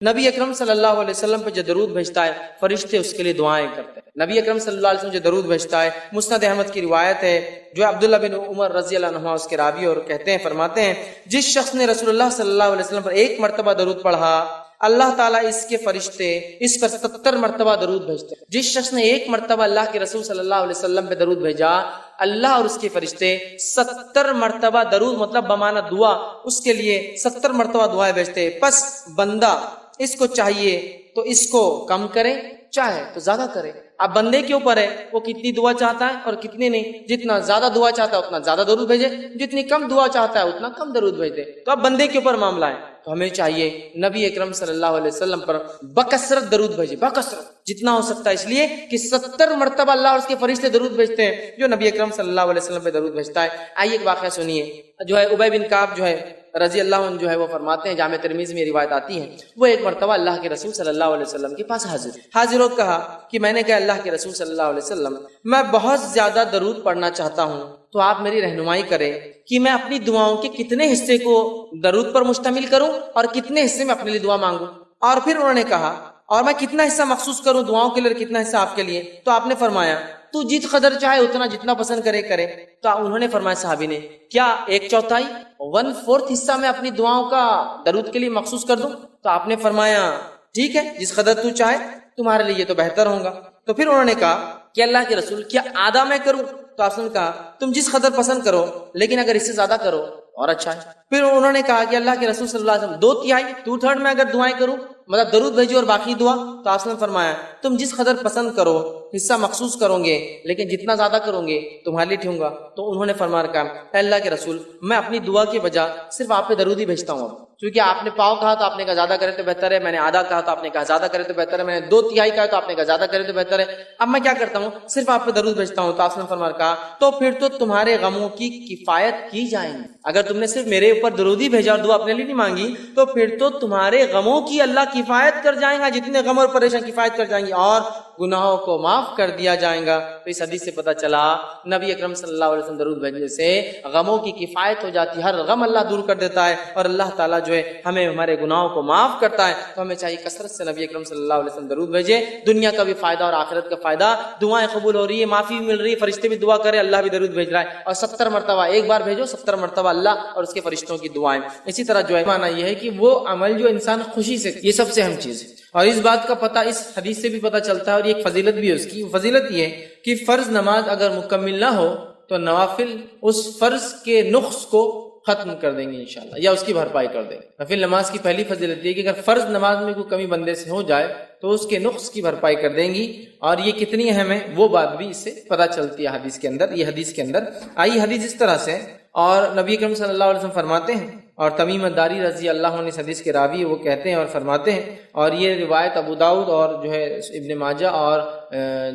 نبی اکرم صلی اللہ علیہ وسلم پہ جو درود بھیجتا ہے فرشتے اس کے لیے دعائیں کرتے ہیں. نبی اکرم صلی اللہ علیہ وسلم جو درود بھیجتا ہے، مسند احمد کی روایت ہے جو عبداللہ بن عمر رضی اللہ عنہ اس کے راوی اور کہتے ہیں، فرماتے ہیں جس شخص نے رسول اللہ صلی اللہ علیہ وسلم پر ایک مرتبہ درود پڑھا اللہ تعالیٰ اس کے فرشتے اس پر 70 مرتبہ درود بھیجتے ہیں. جس شخص نے ایک مرتبہ اللہ کے رسول صلی اللہ علیہ وسلم پہ درود بھیجا اللہ اور اس کے فرشتے 70 مرتبہ درود مطلب بمعنی دعا اس کے لیے 70 مرتبہ دعائیں بھیجتے. پس بندہ اس کو چاہیے تو اس کو کم کرے، چاہے تو زیادہ کرے. اب بندے کے اوپر ہے وہ کتنی دعا چاہتا ہے اور کتنی نہیں. جتنا زیادہ دعا چاہتا ہے اتنا زیادہ درود بھیجے، جتنی کم دعا چاہتا ہے اتنا کم درود بھیج دے. تو اب بندے کے اوپر معاملہ ہے. تو ہمیں چاہیے نبی اکرم صلی اللہ علیہ وسلم پر بکثرت درود بھیجے، بکثرت جتنا ہو سکتا ہے، اس لیے کہ 70 مرتبہ اللہ اور اس کے فرشتے درود بھیجتے ہیں جو نبی اکرم صلی اللہ علیہ وسلم پہ درود بھیجتا ہے. آئیے ایک واقعہ سنیے. جو ہے ابی بن کعب جو ہے رضی اللہ عنہ جو ہے وہ فرماتے ہیں، جامع ترمذی میں روایت آتی ہے، وہ ایک مرتبہ اللہ کے رسول صلی اللہ علیہ وسلم کے پاس حاضر ہو کہا کہ میں نے کہا اللہ کے رسول صلی اللہ علیہ وسلم میں بہت زیادہ درود پڑھنا چاہتا ہوں تو آپ میری رہنمائی کریں کہ میں اپنی دعاؤں کے کتنے حصے کو درود پر مشتمل کروں اور کتنے حصے میں اپنے لیے دعا مانگوں. اور پھر انہوں نے کہا اور میں کتنا حصہ مخصوص کروں دعاؤں کے لیے، کتنا حصہ آپ کے لیے. تو آپ نے فرمایا تو جت قدر چاہے اتنا، جتنا پسند کرے. تو انہوں نے فرمایا صحابی نے کیا 1/4 1/4 حصہ میں اپنی دعاؤں کا درود کے لیے مخصوص کر دوں؟ تو آپ نے فرمایا ٹھیک ہے جس قدر تو چاہے، تمہارے لیے یہ تو بہتر ہوگا. تو پھر انہوں نے کہا کہ اللہ کے رسول کیا آدھا میں کروں؟ تو آپ نے کہا تم جس قدر پسند کرو، لیکن اگر اس سے زیادہ کرو اور اچھا ہے. پھر انہوں نے کہا کہ اللہ کے رسول صلی اللہ علیہ وسلم 2/3 2/3 میں اگر دعائیں کروں مطلب درود بھیجو اور باقی دعا. تو آپ نے فرمایا تم جس قدر پسند کرو حصہ مخصوص کرو گے، لیکن جتنا زیادہ کرو گے تمہارے لیے ٹھیک ہوگا. تو انہوں نے فرمایا کہا اے اللہ کے رسول میں اپنی دعا کے بجا صرف آپ پہ درود ہی بھیجتا ہوں. کیونکہ آپ نے پاؤ کہا تو آپ نے کہا زیادہ کرے تو بہتر ہے، میں نے آدھا کہا تو آپ نے کہا زیادہ کرے تو بہتر ہے، میں نے 2/3 کہا تو آپ نے کہا زیادہ کرے تو بہتر ہے. اب میں کیا کرتا ہوں صرف آپ پہ درود بھیجتا ہوں. تو آپ نے فرمایا کہا تو پھر تو تمہارے غموں کی کفایت کی جائیں گی. اگر تم نے صرف میرے اوپر درود ہی بھیجا اور دعا اپنے لیے نہیں مانگی تو پھر تو تمہارے غموں کی اللہ کفایت کر جائیں گا، جتنے غم اور پریشان کفایت کر جائیں گی اور گناہوں کو معاف کر دیا جائے گا. تو اس حدیث سے پتہ چلا نبی اکرم صلی اللہ علیہ وسلم درود بھیجنے سے غموں کی کفایت ہو جاتی ہے، ہر غم اللہ دور کر دیتا ہے اور اللہ تعالیٰ جو ہے ہمیں ہمارے گناہوں کو معاف کرتا ہے. تو ہمیں چاہیے کثرت سے نبی اکرم صلی اللہ علیہ وسلم درود بھیجے. دنیا کا بھی فائدہ اور آخرت کا فائدہ، دعائیں قبول ہو رہی ہے، معافی بھی مل رہی ہے، فرشتے بھی دعا کرے، اللہ بھی درود بھیج رہا ہے. اور 70 مرتبہ ایک بار بھیجو، 70 مرتبہ اللہ اور اس کے فرشتوں کی دعائیں. اسی طرح جو ہے معنی یہ ہے کہ وہ عمل جو انسان خوشی سے، یہ سب سے اہم چیز ہے. اور اس بات کا پتہ اس حدیث سے بھی پتہ چلتا ہے اور یہ ایک فضیلت بھی ہے اس کی. فضیلت یہ ہے کہ فرض نماز اگر مکمل نہ ہو تو نوافل اس فرض کے نقص کو ختم کر دیں گے انشاءاللہ، یا اس کی بھرپائی کر دیں گے. نفل نماز کی پہلی فضیلت یہ کہ اگر فرض نماز میں کوئی کمی بندے سے ہو جائے تو اس کے نقص کی بھرپائی کر دیں گی. اور یہ کتنی اہم ہے وہ بات بھی اس سے پتہ چلتی ہے حدیث کے اندر. یہ حدیث کے اندر آئی حدیث اس طرح سے، اور نبی کریم صلی اللہ علیہ وسلم فرماتے ہیں اور تمیم الداری رضی اللہ عنہ اس حدیث کے راوی وہ کہتے ہیں اور فرماتے ہیں، اور یہ روایت ابو داؤد اور جو ہے ابن ماجہ اور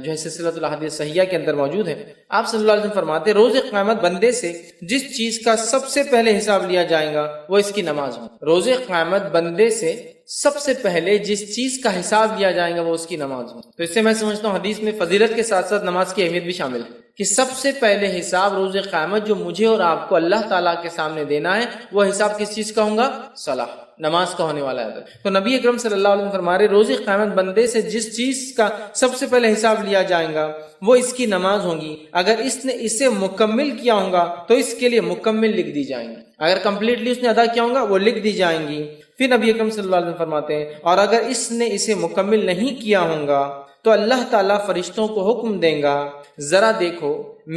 جو ہے سلسلۃ الاحادیث صحیحہ کے اندر موجود ہے. آپ صلی اللہ علیہ وسلم فرماتے ہیں روز قیامت بندے سے جس چیز کا سب سے پہلے حساب لیا جائے گا وہ اس کی نماز ہو. روز قیامت بندے سے سب سے پہلے جس چیز کا حساب لیا جائے گا وہ اس کی نماز ہو. تو اس سے میں سمجھتا ہوں حدیث میں فضیلت کے ساتھ ساتھ نماز کی اہمیت بھی شامل ہے کہ سب سے پہلے حساب روز قیامت جو مجھے اور آپ کو اللہ تعالیٰ کے سامنے دینا ہے وہ حساب کس چیز کا ہوگا؟ صلاح، نماز کا ہونے والا ہے. تو نبی اکرم صلی اللہ علیہ وسلم فرما رہے روز قیامت بندے سے جس چیز کا سب سے پہلے حساب لیا جائے گا وہ اس کی نماز ہوگی. اگر اس نے اسے مکمل کیا ہوگا تو اس کے لیے مکمل لکھ دی جائیں گی، اگر کمپلیٹلی اس نے ادا کیا ہوگا وہ لکھ دی جائیں گی. پھر نبی اکرم صلی اللہ علیہ وسلم فرماتے ہیں اور اگر اس نے اسے مکمل نہیں کیا ہوگا تو اللہ تعالیٰ فرشتوں کو حکم دیں گا ذرا دیکھو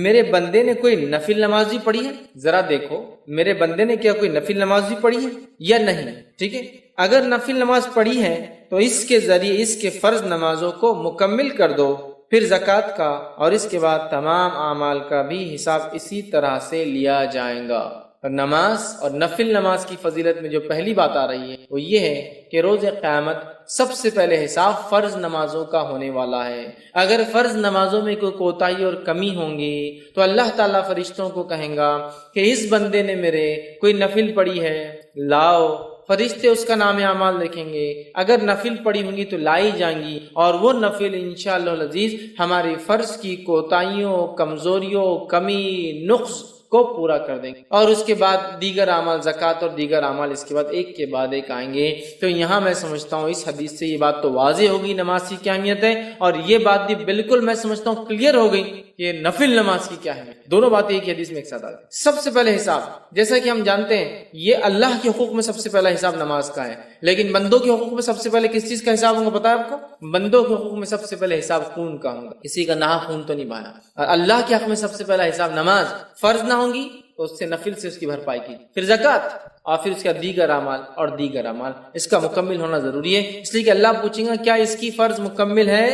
میرے بندے نے کوئی نفل نماز بھی پڑھی ہے، ذرا دیکھو میرے بندے نے کیا کوئی نفل نماز بھی پڑھی ہے یا نہیں. ٹھیک ہے، اگر نفل نماز پڑھی ہے تو اس کے ذریعے اس کے فرض نمازوں کو مکمل کر دو. پھر زکوٰۃ کا اور اس کے بعد تمام اعمال کا بھی حساب اسی طرح سے لیا جائے گا. اور نماز اور نفل نماز کی فضیلت میں جو پہلی بات آ رہی ہے وہ یہ ہے کہ روز قیامت سب سے پہلے حساب فرض نمازوں کا ہونے والا ہے. اگر فرض نمازوں میں کوئی کوتاہی اور کمی ہوں گی تو اللہ تعالیٰ فرشتوں کو کہیں گا کہ اس بندے نے میرے کوئی نفل پڑھی ہے لاؤ. فرشتے اس کا نام اعمال لکھیں گے، اگر نفل پڑھی ہوں گی تو لائی جائیں گی اور وہ نفل انشاءاللہ العزیز ہماری فرض کی کوتاہیوں، کمزوریوں، کمی، نقص کو پورا کر دیں گے. اور اس کے بعد دیگر اعمال، زکوٰۃ اور دیگر اعمال اس کے بعد ایک کے بعد ایک آئیں گے. تو یہاں میں سمجھتا ہوں اس حدیث سے یہ بات تو واضح ہوگی نماز کی کیا اہمیت ہے، اور یہ بات بھی بالکل میں سمجھتا ہوں کلیئر ہو گئی کہ نفل نماز کی کیا ہے. دونوں باتیں ایک حدیث میں ایک ساتھ آ گئی. سب سے پہلے حساب، جیسا کہ ہم جانتے ہیں یہ اللہ کے حقوق میں سب سے پہلا حساب نماز کا ہے، لیکن بندوں کے حقوق میں سب سے پہلے کس چیز کا حساب ہوگا پتا ہے آپ کو؟ بندوں کے حقوق میں سب سے پہلے حساب خون کا ہوگا، کسی کا نہ خون تو نہیں بہانا. اور اللہ کے حق میں سب سے پہلا حساب نماز فرض نہ ہوں گی تو اس سے نفل سے اس کی بھرپائی کی، پھر زکوٰۃ، اور پھر اس کا دیگر اعمال اور دیگر اعمال. اس کا مکمل ہونا ضروری ہے، اس لیے کہ اللہ پوچھیں گا کیا اس کی فرض مکمل ہے؟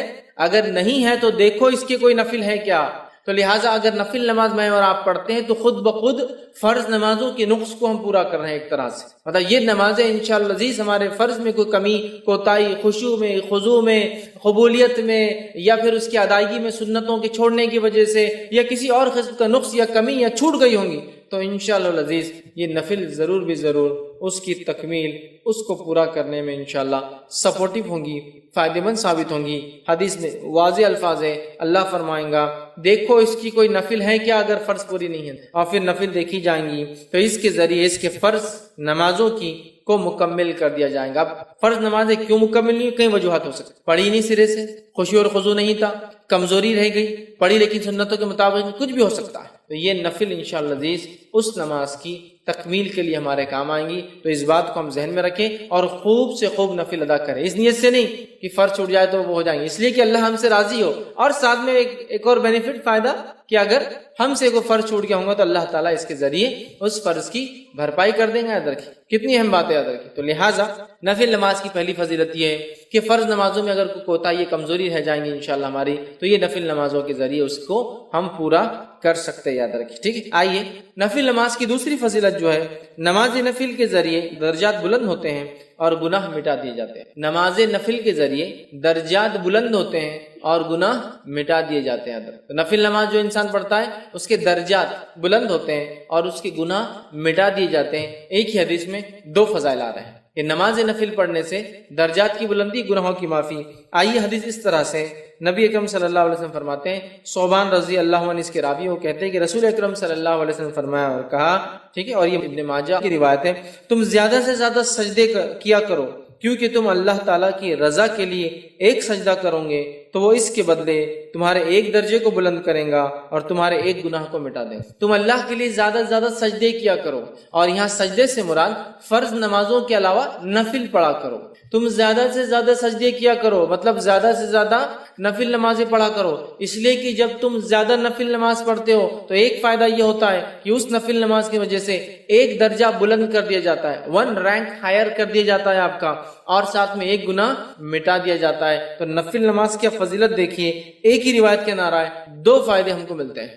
اگر نہیں ہے تو دیکھو اس کے کوئی نفل ہے کیا. تو لہٰذا اگر نفل نماز میں اور آپ پڑھتے ہیں تو خود بخود فرض نمازوں کے نقص کو ہم پورا کر رہے ہیں ایک طرح سے. مطلب یہ نمازیں انشاءاللہ عزیز ہمارے فرض میں کوئی کمی کوتاہی، خشوع میں، خضوع میں، قبولیت میں، یا پھر اس کی ادائیگی میں سنتوں کے چھوڑنے کی وجہ سے یا کسی اور قسم کا نقص یا کمی یا چھوٹ گئی ہوں گی تو انشاءاللہ العزیز یہ نفل ضرور بھی ضرور اس کی تکمیل، اس کو پورا کرنے میں انشاءاللہ سپورٹیو ہوں گی، فائدہ مند ثابت ہوں گی. حدیث میں واضح الفاظ ہے، اللہ فرمائیں گا دیکھو اس کی کوئی نفل ہے کیا اگر فرض پوری نہیں ہے، اور پھر نفل دیکھی جائیں گی تو اس کے ذریعے اس کے فرض نمازوں کی کو مکمل کر دیا جائے گا. اب فرض نمازیں کیوں مکمل نہیں؟ کئی وجوہات ہو سکتی، پڑھی نہیں سرے سے، خشوع اور خضوع نہیں تھا، کمزوری رہ گئی، پڑھی لیکن سنتوں کے مطابق، کچھ بھی ہو سکتا ہے. تو یہ نفل انشاءاللہ عزیز اس نماز کی تکمیل کے لیے ہمارے کام آئیں گی. تو اس بات کو ہم ذہن میں رکھیں اور خوب سے خوب نفل ادا کریں، اس نیت سے نہیں کہ فرض چھوٹ جائے تو وہ ہو جائیں گے، اس لیے کہ اللہ ہم سے راضی ہو. اور ساتھ میں ایک اور بینیفٹ فائدہ کہ اگر ہم سے کوئی فرض چھوٹ گیا ہوگا تو اللہ تعالیٰ اس کے ذریعے اس فرض کی بھرپائی کر دیں گے. یاد رکھیں کتنی اہم بات ہے، یاد رکھیں. تو لہٰذا نفل نماز کی پہلی فضیلت یہ ہے کہ فرض نمازوں میں اگر کوئی کوتاہی کمزوری رہ جائیں گی انشاءاللہ ہماری تو یہ نفل نمازوں کے ذریعے اس کو ہم پورا کر سکتے ہیں. یاد رکھیں ٹھیک ہے. آئیے نفل نماز کی دوسری فضیلت جو ہے، نماز نفل کے ذریعے درجات بلند ہوتے ہیں اور گناہ مٹا دیے جاتے ہیں. نماز نفل کے ذریعے درجات بلند ہوتے ہیں اور گناہ مٹا دیے جاتے ہیں. تو نفل نماز جو انسان پڑھتا ہے اس کے درجات بلند ہوتے ہیں اور اس کے گناہ مٹا دیے جاتے ہیں. ایک ہی حدیث میں دو فضائل آ رہے ہیں کہ نماز نفل پڑھنے سے درجات کی بلندی، گناہوں کی معافی. آئیے حدیث اس طرح سے نبی اکرم صلی اللہ علیہ وسلم فرماتے ہیں، صوبان رضی اللہ عنہ اس کے راوی وہ کہتے ہیں کہ رسول اکرم صلی اللہ علیہ وسلم فرمایا اور کہا، ٹھیک ہے، اور یہ ابن ماجہ کی روایت ہے، تم زیادہ سے زیادہ سجدے کیا کرو کیونکہ تم اللہ تعالیٰ کی رضا کے لیے ایک سجدہ کرو گے تو وہ اس کے بدلے تمہارے ایک درجے کو بلند کریں گا اور تمہارے ایک گناہ کو مٹا دیں گا. تم اللہ کے لیے زیادہ سے زیادہ سجدے کیا کرو، اور یہاں سجدے سے مراد فرض نمازوں کے علاوہ نفل پڑھا کرو. تم زیادہ سے زیادہ سجدے کیا کرو مطلب زیادہ سے زیادہ نفل نمازیں پڑھا کرو، اس لیے کہ جب تم زیادہ نفل نماز پڑھتے ہو تو ایک فائدہ یہ ہوتا ہے کہ اس نفل نماز کی وجہ سے ایک درجہ بلند کر دیا جاتا ہے، 1 رینک ہائر کر دیا جاتا ہے آپ کا، اور ساتھ میں ایک گناہ مٹا دیا جاتا ہے. تو نفل نماز کی فضیلت دیکھیے، ایک ہی روایت کے نعرہ ہے، 2 فائدے ہم کو ملتے ہیں،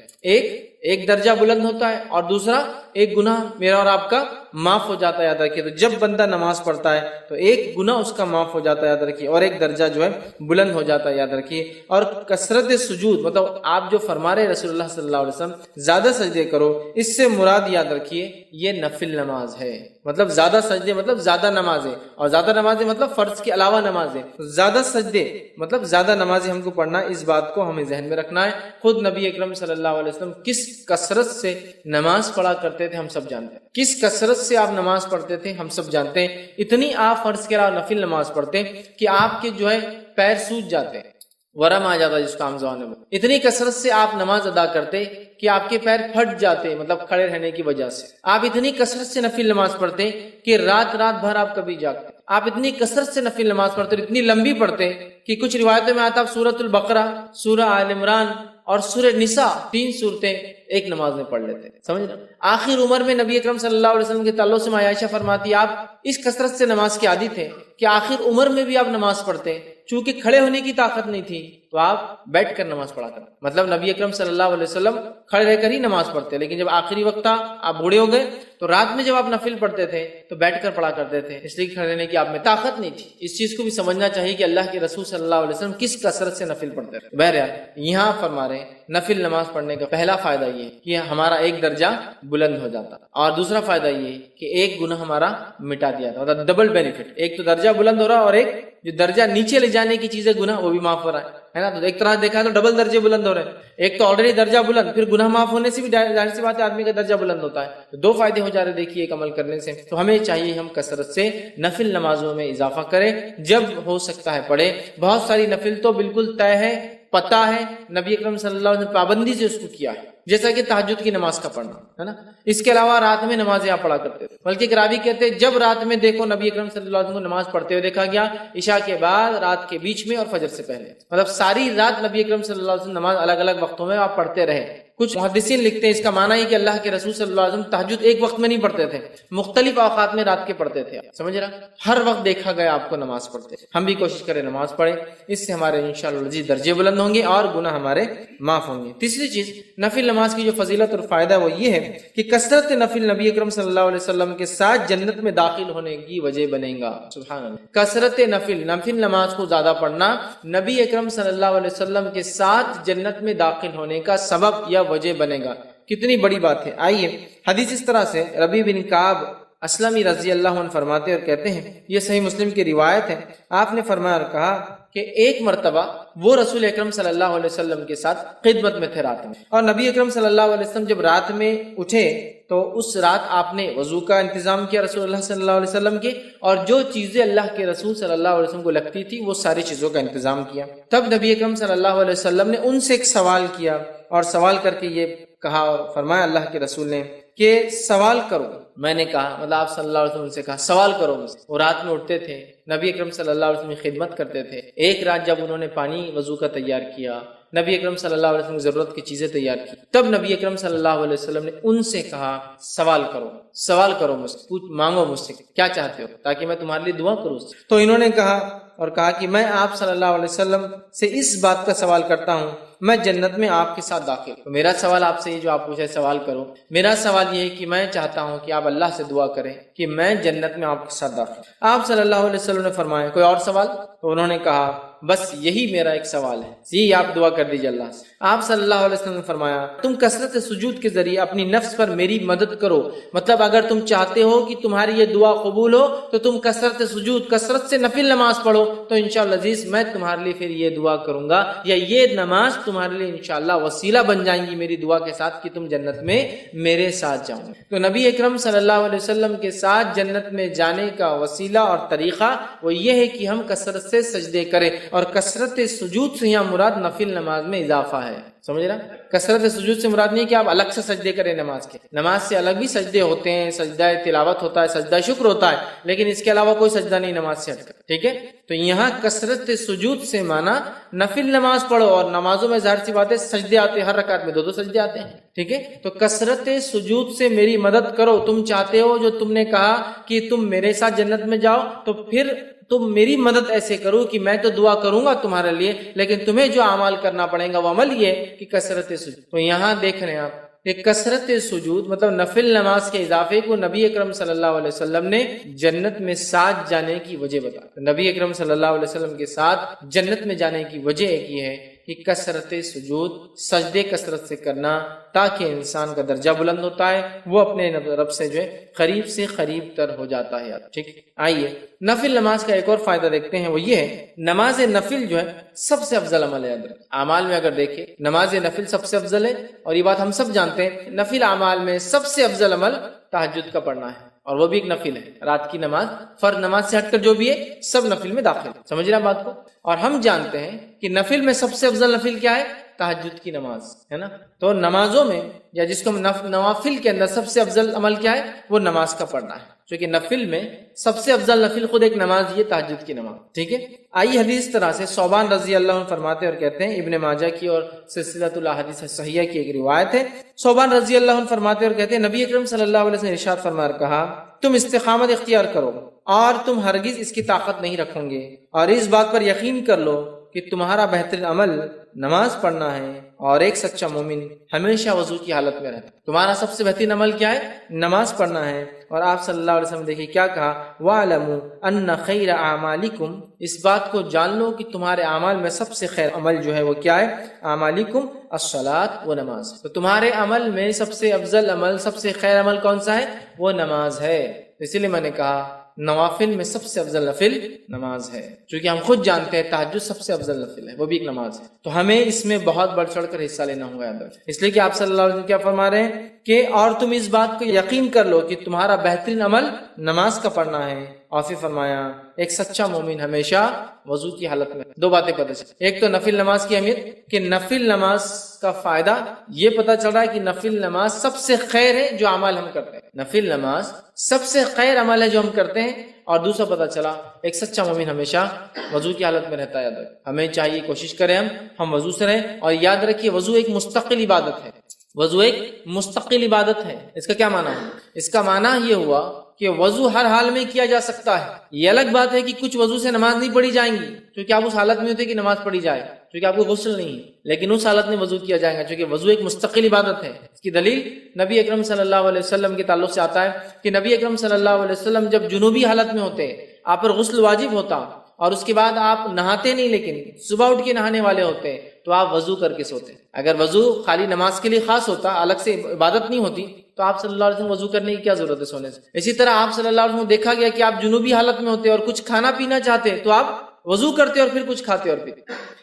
ایک درجہ بلند ہوتا ہے اور دوسرا ایک گناہ میرا اور آپ کا معاف ہو جاتا ہے. یاد رکھیے، تو جب بندہ نماز پڑھتا ہے تو ایک گناہ اس کا معاف ہو جاتا ہے، یاد رکھیے، اور ایک درجہ جو ہے بلند ہو جاتا ہے. یاد رکھیے، اور کثرت سجود مطلب آپ جو فرما رہے رسول اللہ صلی اللہ علیہ وسلم زیادہ سجدے کرو، اس سے مراد یاد رکھیے یہ نفل نماز ہے. مطلب زیادہ سجدے مطلب زیادہ نمازیں، اور زیادہ نمازیں مطلب فرض کے علاوہ نمازیں. زیادہ سجدے مطلب زیادہ نمازیں ہم کو پڑھنا، اس بات کو ہمیں ذہن میں رکھنا ہے. خود نبی اکرم صلی اللہ علیہ وسلم کس کثرت سے نماز پڑھا کرتے تھے ہم سب جانتے ہیں، کس کثرت سے آپ نماز پڑھتے تھے ہم سب جانتے ہیں. اتنی آپ فرض کے علاوہ نفل نماز پڑھتے کہ آپ کے جو ہے پیر سوج جاتے ہیں، ورم آ جاتا جس کو عام زبان میں. اتنی کثرت سے آپ نماز ادا کرتے کہ آپ کے پیر پھٹ جاتے مطلب کھڑے رہنے کی وجہ سے. آپ اتنی کثرت سے نفل نماز پڑھتے کہ رات بھر آپ کبھی جاگتے. آپ اتنی کثرت سے نفل نماز پڑھتے اور اتنی لمبی پڑھتے کہ کچھ روایتوں میں آتا آپ سورۃ البقرہ، سورہ آل عمران اور سورہ نساء 3 صورتیں ایک نماز میں پڑھ لیتے. سمجھ رہے؟ آخر عمر میں نبی اکرم صلی اللہ علیہ وسلم کے تعلق سے عائشہ فرماتی آپ اس کثرت سے نماز کے عادی تھے کہ آخر عمر میں بھی آپ نماز پڑھتے، چونکہ کھڑے ہونے کی طاقت نہیں تھی تو آپ بیٹھ کر نماز پڑھا کرتے. مطلب نبی اکرم صلی اللہ علیہ وسلم کھڑے رہ کر ہی نماز پڑھتے، لیکن جب آخری وقت تھا آپ بوڑھے ہو گئے تو رات میں جب آپ نفل پڑھتے تھے تو بیٹھ کر پڑھا کرتے تھے، اس لیے کھڑے رہنے کی آپ میں طاقت نہیں تھی. اس چیز کو بھی سمجھنا چاہیے کہ اللہ کے رسول صلی اللہ علیہ وسلم کس کثرت سے نفل پڑھتے تھے. بہرحال یہاں فرما رہے ہیں نفل نماز پڑھنے کا پہلا فائدہ یہ کہ ہمارا ایک درجہ بلند ہو جاتا، اور دوسرا فائدہ یہ کہ ایک گناہ ہمارا مٹا دیا تھا. ڈبل بینیفٹ، ایک تو درجہ بلند ہو رہا اور ایک جو درجہ نیچے لے جانے کی چیزیں گناہ وہ بھی معاف ہو رہا ہے. ہے نا. تو ایک طرح دیکھا تو ڈبل درجے بلند ہو رہے ہیں. ایک تو آلریڈی درجہ بلند, پھر گناہ معاف ہونے سے بھی ظاہر سی بات ہے آدمی کا درجہ بلند ہوتا ہے. تو دو فائدے ہو جا رہے دیکھیے ایک عمل کرنے سے. تو ہمیں چاہیے ہم کثرت سے نفل نمازوں میں اضافہ کریں, جب ہو سکتا ہے پڑھیں. بہت ساری نفل تو بالکل طے ہے, پتہ ہے, نبی اکرم صلی اللہ علیہ وسلم نے پابندی سے اس کو کیا ہے, جیسا کہ تہجد کی نماز کا پڑھنا ہے نا. اس کے علاوہ رات میں نمازیں آپ پڑھا کرتے تھے, بلکہ ایک راوی کہتے ہیں جب رات میں دیکھو نبی اکرم صلی اللہ علیہ وسلم کو نماز پڑھتے ہوئے دیکھا گیا, عشاء کے بعد, رات کے بیچ میں اور فجر سے پہلے. مطلب ساری رات نبی اکرم صلی اللہ علیہ وسلم نماز الگ الگ وقتوں میں آپ پڑھتے رہے. کچھ محدثین لکھتے ہیں اس کا معنی ہے کہ اللہ کے رسول صلی اللہ علیہ وسلم تہجد ایک وقت میں نہیں پڑھتے تھے, مختلف اوقات میں رات کے پڑھتے تھے. سمجھ رہا, ہر وقت دیکھا گیا آپ کو نماز پڑھتے. ہم بھی کوشش کریں نماز پڑھیں, اس سے ہمارے انشاءاللہ العزیز درجے بلند ہوں گے اور گناہ ہمارے معاف ہوں گے. تیسری چیز نفل نماز کی جو فضیلت اور فائدہ وہ یہ ہے کہ کثرت نفل نبی اکرم صلی اللہ علیہ وسلم کے ساتھ جنت میں داخل ہونے کی وجہ بنے گا. سبحان اللہ. کثرت نفل نماز کو زیادہ پڑھنا نبی اکرم صلی اللہ علیہ وسلم کے ساتھ جنت میں داخل ہونے کا سبب یا وجہ بنے گا. کتنی بڑی بات ہے. آئیے حدیث اس طرح سے ربیع بن کعب اسلمی رضی اللہ عنہ فرماتے اور کہتے ہیں, یہ صحیح مسلم کی روایت ہے, آپ نے فرمایا اور کہا کہ ایک مرتبہ وہ رسول اکرم صلی اللہ علیہ وسلم کے ساتھ خدمت میں تھے رات میں, اور نبی اکرم صلی اللہ علیہ وسلم جب رات میں اٹھے تو اس رات آپ نے وضو کا انتظام کیا رسول اللہ صلی اللہ علیہ وسلم کے, اور جو چیزیں اللہ کے رسول صلی اللہ علیہ وسلم کو لگتی تھی وہ ساری چیزوں کا انتظام کیا. تب نبی اکرم صلی اللہ علیہ وسلم نے ان سے ایک سوال کیا, اور سوال کر کے یہ کہا اور فرمایا اللہ کے رسول نے کہ سوال کرو. میں نے کہا, مطلب آپ صلی اللہ علیہ وسلم سے کہا سوال کرو مجھ سے. وہ رات میں اٹھتے تھے, نبی اکرم صلی اللہ علیہ وسلم کی خدمت کرتے تھے. ایک رات جب انہوں نے پانی وضو کا تیار کیا, نبی اکرم صلی اللہ علیہ وسلم کی ضرورت کی چیزیں تیار کی, تب نبی اکرم صلی اللہ علیہ وسلم نے ان سے کہا سوال کرو مجھ سے, مانگو مجھ سے کیا چاہتے ہو تاکہ میں تمہارے لیے دعا کروں. تو انہوں نے کہا اور کہا کہ میں آپ صلی اللہ علیہ وسلم سے اس بات کا سوال کرتا ہوں, میں جنت میں آپ کے ساتھ داخل. تو میرا سوال آپ سے یہ جو آپ پوچھے سوال کرو, میرا سوال یہ ہے کہ میں چاہتا ہوں کہ آپ اللہ سے دعا کریں کہ میں جنت میں آپ کے ساتھ داخل. آپ صلی اللہ علیہ وسلم نے فرمایا کوئی اور سوال؟ تو انہوں نے کہا بس یہی میرا ایک سوال ہے, یہی آپ دعا کر دیجیے اللہ سے. آپ صلی اللہ علیہ وسلم نے فرمایا تم کثرت سجود کے ذریعے اپنی نفس پر میری مدد کرو. مطلب اگر تم چاہتے ہو کہ تمہاری یہ دعا قبول ہو تو تم کثرت سجود, کثرت سے نفل نماز پڑھو, تو انشاءاللہ عزیز میں تمہارے لیے پھر یہ دعا کروں گا, یا یہ نماز تمہارے لیے انشاءاللہ وسیلہ بن جائیں گی میری دعا کے ساتھ کہ تم جنت میں میرے ساتھ جاؤ. تو نبی اکرم صلی اللہ علیہ وسلم کے ساتھ جنت میں جانے کا وسیلہ اور طریقہ وہ یہ ہے کہ ہم کثرت سے سجدے کریں, اور کثرت سجود سے یہاں مراد نفل نماز میں اضافہ ہے. سمجھ رہا, کثرت سجود سے مراد نہیں کہ آپ الگ سے سجدے کریں نماز کے. نماز سے الگ بھی سجدے ہوتے ہیں, سجدہ تلاوت ہوتا ہے, سجدہ شکر ہوتا ہے, لیکن اس کے علاوہ کوئی سجدہ نہیں نماز سے ہٹ کر. ٹھیک ہے, تو یہاں کثرت سجود سے مانا نفل نماز پڑھو, اور نمازوں میں ظاہر سی بات ہے سجدے آتے ہیں, ہر رکعت میں 2 سجدے آتے ہیں. ٹھیک ہے, تو کثرت سجود سے میری مدد کرو. تم چاہتے ہو جو تم نے کہا کہ تم میرے ساتھ جنت میں جاؤ, تو پھر تم میری مدد ایسے کرو کہ میں تو دعا کروں گا تمہارے لیے, لیکن تمہیں جو اعمال کرنا پڑے گا وہ عمل یہ کہ کثرت سجود. تو یہاں دیکھ رہے ہیں آپ کہ کثرت سجود مطلب نفل نماز کے اضافے کو نبی اکرم صلی اللہ علیہ وسلم نے جنت میں ساتھ جانے کی وجہ بتایا. نبی اکرم صلی اللہ علیہ وسلم کے ساتھ جنت میں جانے کی وجہ ایک یہ ہے کہ کثرت سجود, سجدے کثرت سے کرنا, تاکہ انسان کا درجہ بلند ہوتا ہے, وہ اپنے رب سے جو ہے قریب سے قریب تر ہو جاتا ہے. ٹھیک, آئیے نفل نماز کا ایک اور فائدہ دیکھتے ہیں, وہ یہ ہے نماز نفل جو ہے سب سے افضل عمل ہے. اعمال میں اگر دیکھیں نماز نفل سب سے افضل ہے, اور یہ بات ہم سب جانتے ہیں. نفل اعمال میں سب سے افضل عمل تہجد کا پڑھنا ہے, اور وہ بھی ایک نفل ہے. رات کی نماز فرض نماز سے ہٹ کر جو بھی ہے سب نفل میں داخل ہے. سمجھ رہے ہیں بات کو؟ اور ہم جانتے ہیں کہ نفل میں سب سے افضل نفل کیا ہے؟ تہجد کی نماز ہے نا. تو نمازوں میں یا جس کو نوافل کے اندر سب سے افضل عمل کیا ہے؟ وہ نماز کا پڑھنا ہے. کیونکہ نفل میں سب سے افضل نفل خود ایک نماز یہ تہجد کی نماز. ٹھیک ہے, آئیے حدیث اس طرح سے ثوبان رضی اللہ عنہ فرماتے اور کہتے ہیں, ابن ماجہ کی اور سلسلۃ الاحادیث الصحیحہ کی ایک روایت ہے. ثوبان رضی اللہ عنہ فرماتے اور کہتے ہیں نبی اکرم صلی اللہ علیہ وسلم نے ارشاد فرمایا کہا تم استقامت اختیار کرو اور تم ہرگز اس کی طاقت نہیں رکھو گے, اور اس بات پر یقین کر لو کہ تمہارا بہترین عمل نماز پڑھنا ہے, اور ایک سچا مومن ہمیشہ وضو کی حالت میں رہتا. تمہارا سب سے بہترین عمل کیا ہے؟ نماز پڑھنا ہے. اور آپ صلی اللہ علیہ وسلم دیکھیے کیا کہا, وَاعْلَمُوا أَنَّ خَيْرَ أَعْمَالِكُمْ, اس بات کو جان لو کہ تمہارے اعمال میں سب سے خیر عمل جو ہے وہ کیا ہے؟ اعمالکم الصلاۃ و نماز. تو تمہارے عمل میں سب سے افضل عمل, سب سے خیر عمل کون سا ہے؟ وہ نماز ہے. اسی لیے میں نے کہا نوافل میں سب سے افضل نفل نماز ہے، چونکہ ہم خود جانتے ہیں تہجد سب سے افضل نفل ہے، وہ بھی ایک نماز ہے، تو ہمیں اس میں بہت بڑھ چڑھ کر حصہ لینا ہوگا یاد رکھیں۔ اس لیے کہ آپ صلی اللہ علیہ وسلم کیا فرما رہے ہیں کہ اور تم اس بات کو یقین کر لو کہ تمہارا بہترین عمل نماز کا پڑھنا ہے، اور پھر فرمایا ایک سچا مومن ہمیشہ وضو کی حالت میں۔ دو باتیں پتہ چلی، ایک تو نفل نماز کی اہمیت کہ نفل نماز کا فائدہ یہ پتہ چل رہا ہے کہ نفل نماز سب سے خیر ہے جو عمل ہم کرتے ہیں، نفل نماز سب سے خیر عمل ہے جو ہم کرتے ہیں، اور دوسرا پتہ چلا ایک سچا مومن ہمیشہ وضو کی حالت میں رہتا ہے۔ یاد رکھیں، ہمیں چاہیے کوشش کریں ہم وضو سے رہیں، اور یاد رکھیے وضو ایک مستقل عبادت ہے، وضو ایک مستقل عبادت ہے۔ اس کا کیا معنی ہے؟ اس کا معنی یہ ہوا کہ وضو ہر حال میں کیا جا سکتا ہے۔ یہ الگ بات ہے کہ کچھ وضو سے نماز نہیں پڑھی جائیں گی کیونکہ آپ اس حالت میں ہوتے کہ نماز پڑھی جائے، کیونکہ آپ کو غسل نہیں ہے، لیکن اس حالت میں وضو کیا جائے گا کیونکہ وضو ایک مستقل عبادت ہے۔ اس کی دلیل نبی اکرم صلی اللہ علیہ وسلم کے تعلق سے آتا ہے کہ نبی اکرم صلی اللہ علیہ وسلم جب جنوبی حالت میں ہوتے آپ پر غسل واجب ہوتا، اور اس کے بعد آپ نہاتے نہیں لیکن صبح اٹھ کے نہانے والے ہوتے تو آپ وضو کر کے سوتے۔ اگر وضو خالی نماز کے لیے خاص ہوتا، الگ سے عبادت نہیں ہوتی، تو آپ صلی اللہ علیہ وسلم وضو کرنے کی کیا ضرورت ہے سونے سے۔ اسی طرح آپ صلی اللہ علیہ وسلم دیکھا گیا کہ آپ جنوبی حالت میں ہوتے اور کچھ کھانا پینا چاہتے تو آپ وضو کرتے اور پھر کچھ کھاتے اور پیتے۔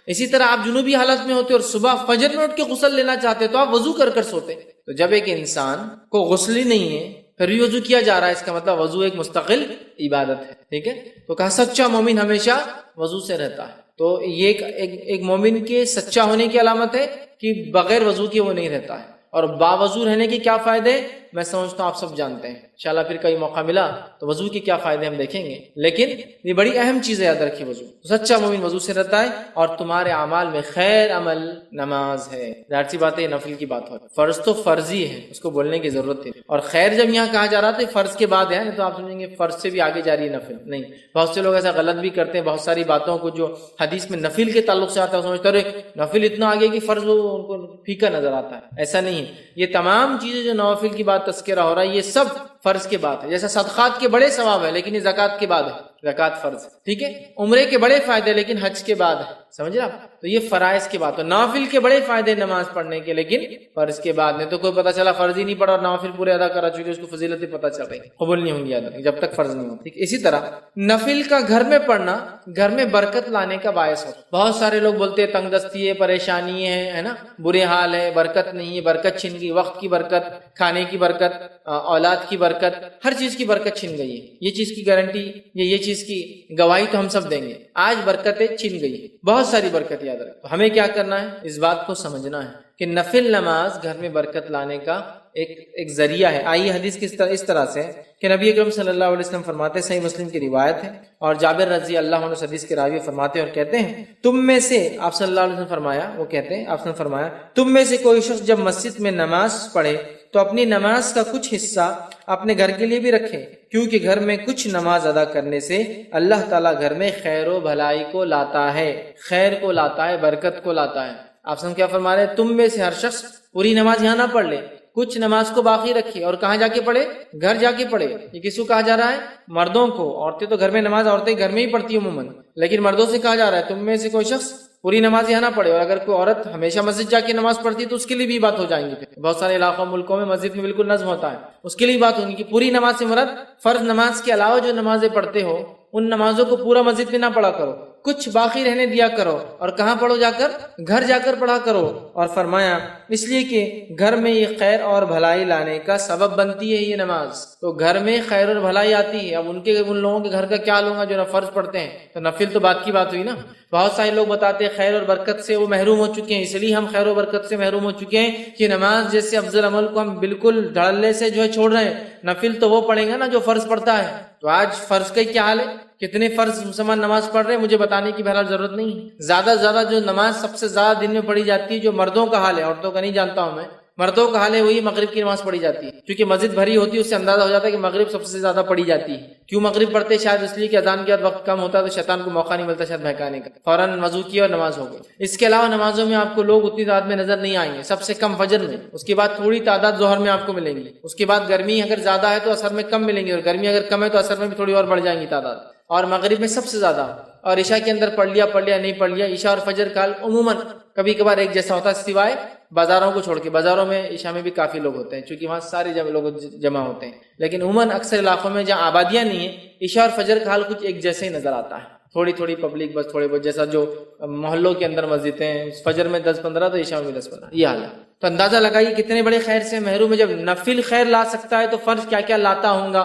اسی طرح آپ جنوبی حالت میں ہوتے اور صبح فجر میں اٹھ کے غسل لینا چاہتے تو آپ وضو کر کر سوتے۔ تو جب ایک انسان کو غسل ہی نہیں ہے پھر بھی وضو کیا جا رہا ہے، اس کا مطلب وضو ایک مستقل عبادت ہے، ٹھیک ہے۔ تو کہا سچا مومن ہمیشہ وضو سے رہتا ہے، تو یہ ایک مومن کے سچا ہونے کی علامت ہے کہ بغیر وضو کے وہ نہیں رہتا ہے۔ اور باوضو رہنے کے کیا فائدے میں سمجھتا ہوں آپ سب جانتے ہیں، انشاءاللہ پھر کئی موقع ملا تو وضو کے کیا فائدے ہم دیکھیں گے، لیکن یہ بڑی اہم چیز ہے یاد رکھیے وضو۔ سچا مومن وضو سے رہتا ہے، اور تمہارے اعمال میں خیر عمل نماز ہے۔ ظاہر سی بات ہے نفل کی بات ہو، فرض تو فرض ہی ہے، اس کو بولنے کی ضرورت ہے، اور خیر جب یہاں کہا جا رہا تھا فرض کے بعد ہے تو آپ سمجھیں گے فرض سے بھی آگے جا رہی ہے نفل، نہیں۔ بہت سے لوگ ایسا غلط بھی کرتے ہیں، بہت ساری باتوں کو جو حدیث میں نفل کے تعلق سے آتا ہے سمجھتے ہیں نفل اتنا آگے کہ فرض ان کو پھیکا نظر آتا ہے، ایسا نہیں ہے۔ یہ تمام چیزیں جو نوافل کی بات تذکرہ ہو رہا ہے یہ سب فرض کے بعد ہے، جیسا صدقات کے بڑے ثواب ہے لیکن یہ زکوٰۃ کے بعد ہے، زکوٰۃ فرض ہے، ٹھیک ہے۔ عمرے کے بڑے فائدے لیکن حج کے بعد ہے، سمجھ رہے آپ؟ تو یہ فرائض کے بعد، تو نوافل کے بڑے فائدے نماز پڑھنے کے لیکن فرض کے بعد نہیں۔ تو کوئی پتہ چلا فرض ہی نہیں پڑھا اور نوافل پورے ادا کرا چکے، اس کو فضیلتیں پتہ چل رہی قبول نہیں ہوں گی یاد رکھیں جب تک فرض نہیں ہو، ٹھیک۔ اسی طرح نفل کا گھر میں پڑھنا گھر میں برکت لانے کا باعث ہو۔ بہت سارے لوگ بولتے ہیں تنگ دستی ہے، پریشانی ہے نا، برے حال ہے، برکت نہیں ہے، برکت چھن گئی، وقت کی برکت، کھانے کی برکت، اولاد کی برکت، ہر چیز کی برکت چھن گئی ہے۔ یہ چیز کی گارنٹی یہ چیز کی گواہی تو ہم سب دیں گے، آج برکتیں چھن گئی ہے، بہت ساری برکت یاد رکھ۔ تو ہمیں کیا کرنا ہے؟ اس بات کو سمجھنا ہے کہ نفل نماز گھر میں برکت لانے کا ایک ذریعہ ہے۔ آئیے حدیث اس طرح سے کہ نبی اکرم صلی اللہ علیہ وسلم فرماتے ہیں، صحیح مسلم کی روایت ہے، اور جابر رضی اللہ عنہ حدیث کے راوی فرماتے ہیں اور کہتے ہیں تم میں سے، آپ صلی اللہ علیہ وسلم فرمایا، وہ کہتے ہیں آپ نے فرمایا تم میں سے کوئی شخص جب مسجد میں نماز پڑھے تو اپنی نماز کا کچھ حصہ اپنے گھر کے لیے بھی رکھے، کیونکہ گھر میں کچھ نماز ادا کرنے سے اللہ تعالیٰ گھر میں خیر و بھلائی کو لاتا ہے، خیر کو لاتا ہے، برکت کو لاتا ہے۔ آپ سے کیا فرما رہے ہیں؟ تم میں سے ہر شخص پوری نماز یہاں نہ پڑھ لے، کچھ نماز کو باقی رکھے، اور کہاں جا کے پڑھے؟ گھر جا کے پڑھے۔ یہ کس کو کہا جا رہا ہے؟ مردوں کو۔ عورتیں تو گھر میں نماز عورتیں گھر میں ہی پڑھتی عموماً، لیکن مردوں سے کہا جا رہا ہے تم میں سے کوئی شخص پوری نماز یہاں نہ پڑھے، اور اگر کوئی عورت ہمیشہ مسجد جا کے نماز پڑھتی ہے تو اس کے لیے بھی بات ہو جائیں گی۔ بہت سارے علاقوں ملکوں میں مسجد میں بالکل نظم ہوتا ہے، اس کے لیے بات ہوگی کہ پوری نماز سے مراد فرض نماز کے علاوہ جو نمازیں پڑھتے ہو ان نمازوں کو پورا مسجد میں نہ پڑھا کرو، کچھ باقی رہنے دیا کرو، اور کہاں پڑھو؟ جا کر گھر جا کر پڑھا کرو۔ اور فرمایا اس لیے کہ گھر میں یہ خیر اور بھلائی لانے کا سبب بنتی ہے یہ نماز، تو گھر میں خیر اور بھلائی آتی ہے۔ اب ان لوگوں کے گھر کا کیا لوں گا جو فرض پڑھتے ہیں، تو نفل تو بات کی بات ہوئی نا۔ بہت سارے لوگ بتاتے ہیں خیر اور برکت سے وہ محروم ہو چکے ہیں، اس لیے ہم خیر و برکت سے محروم ہو چکے ہیں کہ نماز جیسے افضل عمل کو ہم بالکل دھڑلے سے چھوڑ رہے ہیں، نفل تو وہ پڑھیں گا نا جو فرض پڑھتا ہے۔ تو آج فرض کا کیا حال ہے؟ کتنے فرض مسلمان نماز پڑھ رہے ہیں مجھے بتانے کی بہرحال ضرورت نہیں ہے۔ زیادہ سے زیادہ جو نماز سب سے زیادہ دن میں پڑھی جاتی ہے، جو مردوں کا حال ہے، عورتوں کا نہیں جانتا ہوں میں، مردوں کا حال ہے وہی مغرب کی نماز پڑھی جاتی ہے، کیونکہ مسجد بھری ہوتی ہے، اس سے اندازہ ہو جاتا ہے کہ مغرب سب سے زیادہ پڑھی جاتی ہے۔ کیوں مغرب پڑھتے؟ شاید اس لیے کہ اذان کے بعد وقت کم ہوتا ہے تو شیطان کو موقع نہیں ملتا شاید بہکانے کا، فوراً وضو کیا اور نماز ہو گئی۔ اس کے علاوہ نمازوں میں آپ کو لوگ اتنی تعداد میں نظر نہیں آئیں گے، سب سے کم فجر میں، اس کے بعد تھوڑی تعداد ظہر میں آپ کو ملیں گی، اس کے بعد گرمی اگر زیادہ ہے تو عصر میں کم ملیں گی، اور گرمی اگر کم ہے تو عصر میں بھی تھوڑی اور بڑھ جائیں گی تعداد، اور مغرب میں سب سے زیادہ، اور عشاء کے اندر پڑھ لیا نہیں پڑھ لیا۔ عشاء اور فجر کا عموماً کبھی کبھار ایک جیسا ہوتا ہے، سوائے بازاروں کو چھوڑ کے. بازاروں میں عشاء میں بھی کافی لوگ ہوتے ہیں چونکہ وہاں سارے لوگ جمع ہوتے ہیں, لیکن عموماً اکثر علاقوں میں جہاں آبادیاں نہیں ہیں عشاء اور فجر کا حال کچھ ایک جیسے ہی نظر آتا ہے. تھوڑی تھوڑی پبلک, بس تھوڑے بہت, جیسا جو محلوں کے اندر مسجدیں ہیں فجر میں 10-15 تو عشاء میں 10-15, یہ حال ہے. تو اندازہ لگائیے کتنے بڑے خیر سے محروم ہے. جب نفل خیر لا سکتا ہے تو فرض کیا کیا لاتا ہوں گا.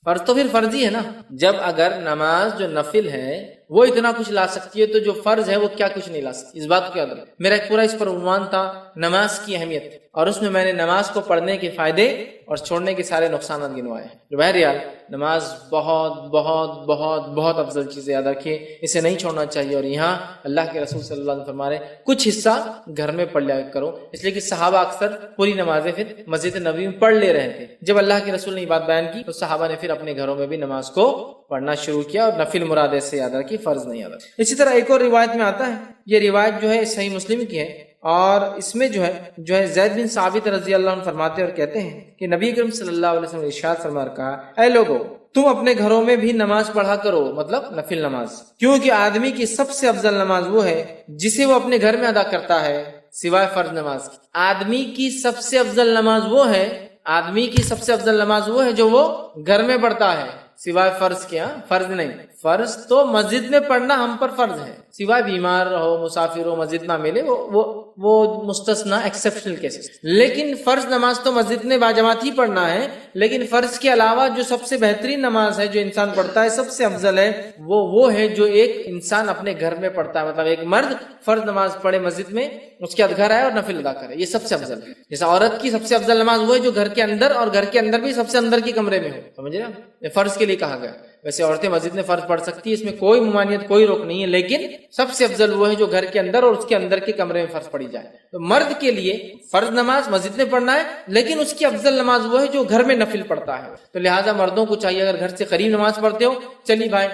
فرض تو پھر فرض ہی ہے نا. جب اگر نماز جو نفل ہے وہ اتنا کچھ لا سکتی ہے تو جو فرض ہے وہ کیا کچھ نہیں لا سکتی. اس بات کو یاد رکھیں. میرا ایک پورا اس پر عنوان تھا نماز کی اہمیت, اور اس میں نے نماز کو پڑھنے کے فائدے اور چھوڑنے کے سارے نقصانات گنوائے ہیں. جو بہرحال نماز بہت بہت بہت بہت افضل چیز ہے, یاد رکھیے اسے نہیں چھوڑنا چاہیے. اور یہاں اللہ کے رسول صلی اللہ علیہ وسلم فرما رہے کچھ حصہ گھر میں پڑھ لیا کرو, اس لیے کہ صحابہ اکثر پوری نمازیں پھر مسجد نبوی میں پڑھ لے رہے تھے. جب اللہ کے رسول نے یہ بات بیان کی تو صحابہ نے پھر اپنے گھروں میں بھی نماز کو پڑھنا شروع کیا, اور نفل مراد سے یاد رکھی, فرض نہیں یاد رکھی. اسی طرح ایک اور روایت میں آتا ہے, یہ روایت جو ہے صحیح مسلم کی ہے, اور اس میں جو ہے زید بن ثابت رضی اللہ عنہ فرماتے اور کہتے ہیں کہ نبی اکرم صلی اللہ علیہ وسلم نے ارشاد فرما کہا, اے لوگو تم اپنے گھروں میں بھی نماز پڑھا کرو, مطلب نفل نماز, کیونکہ آدمی کی سب سے افضل نماز وہ ہے جسے وہ اپنے گھر میں ادا کرتا ہے سوائے فرض نماز کی. آدمی کی سب سے افضل نماز وہ ہے, آدمی کی سب سے افضل نماز وہ ہے جو وہ گھر میں پڑھتا ہے سوائے فرض کے. فرض نہیں, فرض تو مسجد میں پڑھنا ہم پر فرض ہے, سوائے بیمار ہو, مسافر ہو, مسجد نہ ملے, وہ مستثنا ایکسیپشنل کیسز. لیکن فرض نماز تو مسجد میں باجماعت ہی پڑھنا ہے. لیکن فرض کے علاوہ جو سب سے بہترین نماز ہے جو انسان پڑھتا ہے, سب سے افضل ہے, وہ ہے جو ایک انسان اپنے گھر میں پڑھتا ہے. مطلب ایک مرد فرض نماز پڑھے مسجد میں, اس کے بعد گھر آئے اور نفل ادا کرے, یہ سب سے افضل ہے. جیسا عورت کی سب سے افضل نماز وہ ہے جو گھر کے اندر, اور گھر کے اندر بھی سب سے اندر کے کمرے میں ہو, سمجھ رہے ہیں, فرض کے لیے کہا گیا. ویسے عورتیں مسجد میں فرض پڑھ سکتی ہے, اس میں کوئی ممانعت, کوئی روک نہیں ہے, لیکن سب سے افضل وہ ہے جو گھر کے اندر اور اس کے اندر کے کمرے میں فرض پڑھی جائے. تو مرد کے لیے فرض نماز مسجد میں پڑھنا ہے, لیکن اس کی افضل نماز وہ ہے جو گھر میں نفل پڑھتا ہے. تو لہٰذا مردوں کو چاہیے اگر گھر سے قریب نماز پڑھتے ہو, چلیے بھائی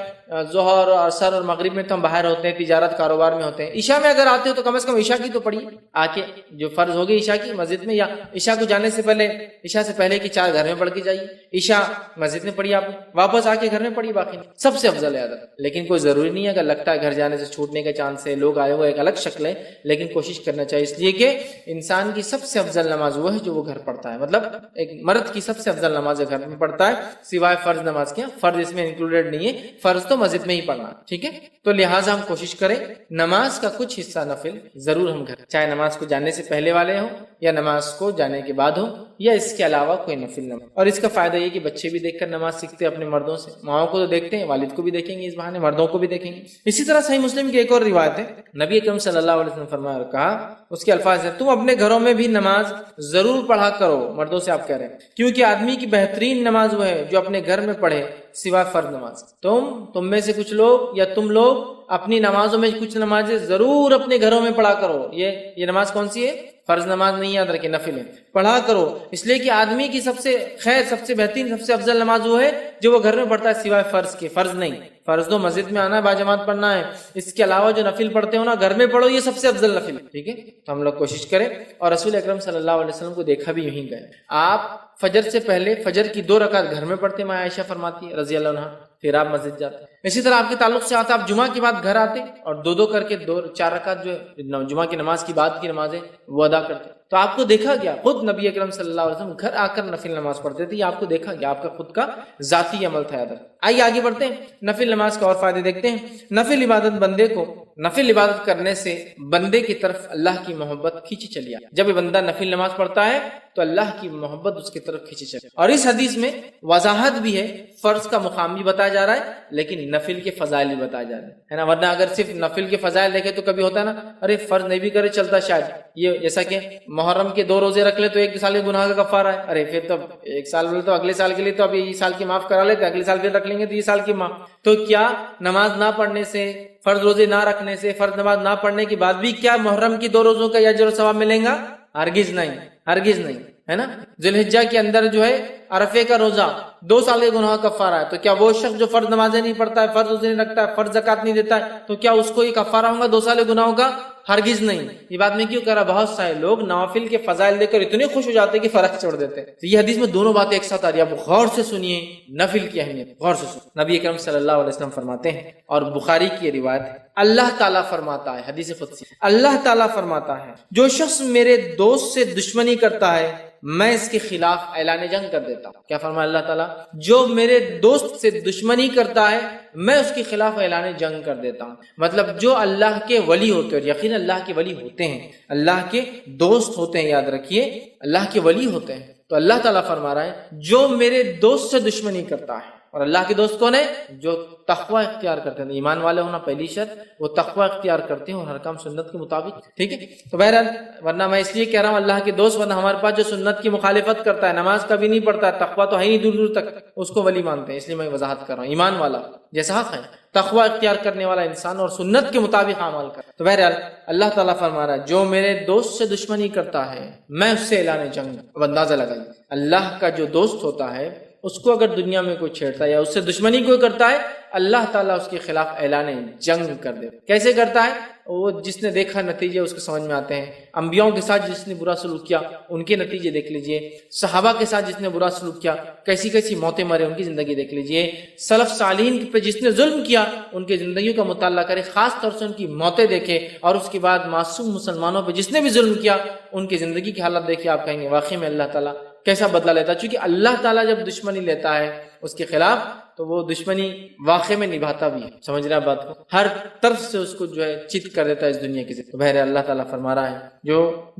ظہر اور عصر اور مغرب میں تو ہم باہر ہوتے ہیں, تجارت کاروبار میں ہوتے ہیں, عشاء میں اگر آتے ہو تو کم از کم عشاء کی تو پڑھیے آ کے, جو فرض ہوگی عشاء کی مسجد میں, یا عشاء کو جانے سے پہلے, عشاء سے پہلے کی 4 گھر میں پڑھ کے جائیے, عشاء مسجد میں پڑھی آپ نے, واپس آ کے گھر میں پڑھی, باقی سب سے افضل ہے عادت. لیکن کوئی ضروری نہیں ہے, اگر لگتا ہے گھر جانے سے چھوٹنے کا چانس ہے, لوگ آئے ہوئے, ایک الگ شکل ہے, لیکن کوشش کرنا چاہیے, اس لیے کہ انسان کی سب سے افضل نماز وہ ہے جو وہ گھر پڑھتا ہے. مطلب ایک مرد کی سب سے افضل نماز گھر میں پڑھتا ہے سوائے فرض نماز کے. فرض اس میں انکلوڈیڈ نہیں ہے, فرض تو مسجد میں ہی پڑھنا, ٹھیک ہے. تو لہٰذا ہم کوشش کریں نماز کا کچھ حصہ نفل ضرور ہم گھر, چاہے نماز کو جانے سے پہلے والے ہوں یا نماز کو جانے کے بعد ہو, یا اس کے علاوہ کوئی نفل نماز. اور اس کا فائدہ یہ کہ بچے بھی دیکھ کر نماز سیکھتے ہیں اپنے مردوں سے, ماؤں کو تو دیکھتے ہیں, والد کو بھی دیکھیں گے, اس بہانے مردوں کو بھی دیکھیں گے. اسی طرح صحیح مسلم کی ایک اور روایت ہے, نبی اکرم صلی اللہ علیہ وسلم فرمایا اور کہا, اس کے الفاظ ہیں, تم اپنے گھروں میں بھی نماز ضرور پڑھا کرو, مردوں سے آپ کہہ رہے ہیں, کیونکہ آدمی کی بہترین نماز وہ ہے جو اپنے گھر میں پڑھے سوائے فرض نماز. تم میں سے کچھ لوگ یا تم لوگ اپنی نمازوں میں کچھ نمازیں ضرور اپنے گھروں میں پڑھا کرو. یہ نماز کون سی ہے؟ فرض نماز نہیں, یاد رکھے نفل ہے, پڑھا کرو. اس لیے کہ آدمی کی سب سے خیر, سب سے بہترین, سب سے افضل نماز وہ ہے جو وہ گھر میں پڑھتا ہے سوائے فرض کے. فرض نہیں, فرض تو مسجد میں آنا ہے, باجماعت پڑھنا ہے, اس کے علاوہ جو نفل پڑھتے ہو نا گھر میں پڑھو, یہ سب سے افضل نفل ہے, ٹھیک ہے. تو ہم لوگ کوشش کریں. اور رسول اکرم صلی اللہ علیہ وسلم کو دیکھا بھی یہیں گئے, آپ فجر سے پہلے فجر کی 2 رکعت گھر میں پڑھتے, ماں عائشہ فرماتی ہے رضی اللہ عنہا, پھر آپ مسجد جاتے. اسی طرح آپ کے تعلق سے آتا, آپ جمعہ کے بعد گھر آتے اور 2 کر کے 4 رکعت جو ہے جمعہ کی نماز کی بعد کی نمازیں وہ ادا کرتے. تو آپ کو دیکھا گیا, خود نبی اکرم صلی اللہ علیہ وسلم گھر آ کر نفل نماز پڑھتے تھے, آپ کو دیکھا گیا, آپ کا خود کا ذاتی عمل تھا. آئیے آگے بڑھتے ہیں, نفل نماز کا اور فائدے دیکھتے ہیں. نفل عبادت بندے کو, نفل عبادت کرنے سے بندے کی طرف اللہ کی محبت کھینچی چلی آتی. جب بندہ نفل نماز پڑھتا ہے تو اللہ کی محبت اس کی طرف کھینچی چلی. اور اس حدیث میں وضاحت بھی ہے, فرض کا مقام بھی بتایا جا رہا ہے, لیکن نفل کے فضائل بھی بتایا جا رہے ہیں, ہے نا. ورنہ اگر صرف نفل کے فضائل دیکھے تو کبھی ہوتا ہے نا, ارے فرض نہیں بھی کرے چلتا شاید, یہ جیسا کہ محرم کے 2 روزے رکھ لے تو 1 سال کے گناہ کا کفارہ ہے, ارے پھر تو 1 سال بولے تو اگلے سال کے لیے تو اب یہ سال کی معاف کرا لیتے, اگلے سال پھر رکھ لیں گے تو یہ سال کی معاف. تو کیا نماز نہ پڑھنے سے, فرض روزے نہ رکھنے سے, فرض نماز نہ پڑھنے کے بعد بھی کیا محرم کی 2 روزوں کا اجر و ثواب ملیں گا؟ ہرگز نہیں, ہرگز نہیں, ہے نا. ذی الحجہ کے اندر جو ہے عرفے کا روزہ 2 سال کے گناہ کا کفارہ ہے. تو کیا وہ شخص جو فرض نمازیں نہیں پڑھتا ہے, فرض روزے نہیں رکھتا ہے, فرض زکات نہیں دیتا ہے, تو کیا اس کو یہ کفارہ ہوگا 2 سال کے گناہوں کا؟ ہرگز نہیں. یہ بات میں کیوں کہہ رہا, بہت سارے لوگ نوافل کے فضائل دیکھ کر اتنے خوش ہو جاتے ہیں کہ فرض چھوڑ دیتے ہیں. تو یہ حدیث میں دونوں باتیں ایک ساتھ آ رہی ہیں, آپ غور سے سنیے نفل کی اہمیت, غور سے سنیے. نبی اکرم صلی اللہ علیہ وسلم فرماتے ہیں, اور بخاری کی روایت ہے, اللہ تعالیٰ فرماتا ہے، حدیث قدسی، اللہ تعالیٰ فرماتا ہے جو شخص میرے دوست سے دشمنی کرتا ہے میں اس کے خلاف اعلان جنگ کر دیتا ہوں۔ کیا فرمایا اللہ تعالیٰ؟ جو میرے دوست سے دشمنی کرتا ہے میں اس کے خلاف اعلان جنگ کر دیتا ہوں۔ مطلب جو اللہ کے ولی ہوتے ہیں، اور یقین اللہ کے ولی ہوتے ہیں، اللہ کے دوست ہوتے ہیں، یاد رکھیے اللہ کے ولی ہوتے ہیں، تو اللہ تعالیٰ فرما رہا ہے جو میرے دوست سے دشمنی کرتا ہے، اور اللہ کے دوست کون ہے؟ جو تقوی اختیار کرتے ہیں، ایمان والے ہونا پہلی شرط، وہ تقوی اختیار کرتے ہیں اور ہر کام سنت کے مطابق، ٹھیک ہے؟ تو بہرحال ورنہ میں اس لیے کہہ رہا ہوں اللہ کے دوست، ورنہ ہمارے پاس جو سنت کی مخالفت کرتا ہے، نماز کبھی نہیں پڑھتا ہے، تقوی تو ہے ہی دور دور تک، اس کو ولی مانتے ہیں۔ اس لیے میں وضاحت کر رہا ہوں، ایمان والا جیسا حق ہے، تقوی اختیار کرنے والا انسان اور سنت کے مطابق اعمال کرتا ہے۔ تو بہرحال اللہ تعالیٰ فرما رہا ہے جو میرے دوست سے دشمنی کرتا ہے میں اس سے اعلان جنگ۔ اب اندازہ لگائیے اللہ کا جو دوست ہوتا ہے اس کو اگر دنیا میں کوئی چھیڑتا ہے یا اس سے دشمنی کوئی کرتا ہے اللہ تعالیٰ اس کے خلاف اعلان جنگ کر دے۔ کیسے کرتا ہے؟ وہ جس نے دیکھا نتیجے اس کے سمجھ میں آتے ہیں۔ انبیاؤں کے ساتھ جس نے برا سلوک کیا ان کے نتیجے دیکھ لیجئے، صحابہ کے ساتھ جس نے برا سلوک کیا کیسی کیسی موتیں مرے ان کی زندگی دیکھ لیجئے، سلف صالحین پہ جس نے ظلم کیا ان کی زندگیوں کا مطالعہ کرے، خاص طور سے ان کی موتیں دیکھے، اور اس کے بعد معصوم مسلمانوں پہ جس نے بھی ظلم کیا ان کی زندگی کی حالت دیکھے، آپ کہیں گے واقعی میں اللہ تعالیٰ کیسا بدلہ لیتا ہے۔ چونکہ اللہ تعالیٰ جب دشمنی لیتا ہے اس کے خلاف تو وہ دشمنی واقع میں نبھاتا بھی ہے، سمجھ رہے ہیں بات کو، ہر طرف سے اس کو جو ہے چت کر دیتا ہے اس دنیا کی۔ تو بہرحال اللہ تعالیٰ فرما رہا ہے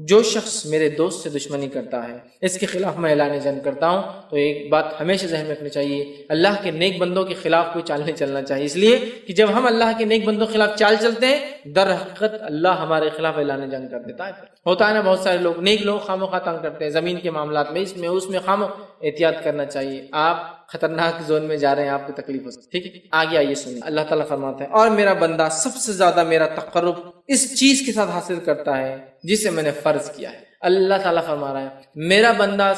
جو شخص میرے دوست سے دشمنی کرتا ہے اس کے خلاف میں اعلان جنگ کرتا ہوں۔ تو ایک بات ہمیشہ ذہن میں رکھنی چاہیے، اللہ کے نیک بندوں کے خلاف کوئی چال نہیں چلنا چاہیے، اس لیے کہ جب ہم اللہ کے نیک بندوں کے خلاف چال چلتے ہیں در حقیقت اللہ ہمارے خلاف اعلان جنگ کر دیتا ہے۔ ہوتا ہے نا بہت سارے لوگ، نیک لوگ خواہ تنگ کرتے ہیں زمین کے معاملات میں، اس میں خواہ احتیاط کرنا چاہیے، آپ خطرناک زون میں جا رہے ہیں، آپ کو تکلیف ہو سکتی ہے، ٹھیک ہے؟ آگے آئیے سنیں، اللہ تعالیٰ فرماتا ہے اور میرا بندہ سب سے زیادہ میرا تقرب اس چیز کے ساتھ حاصل کرتا ہے جسے میں نے فرض کیا ہے۔ اللہ تعالیٰ فرما رہا ہے میرا بندہ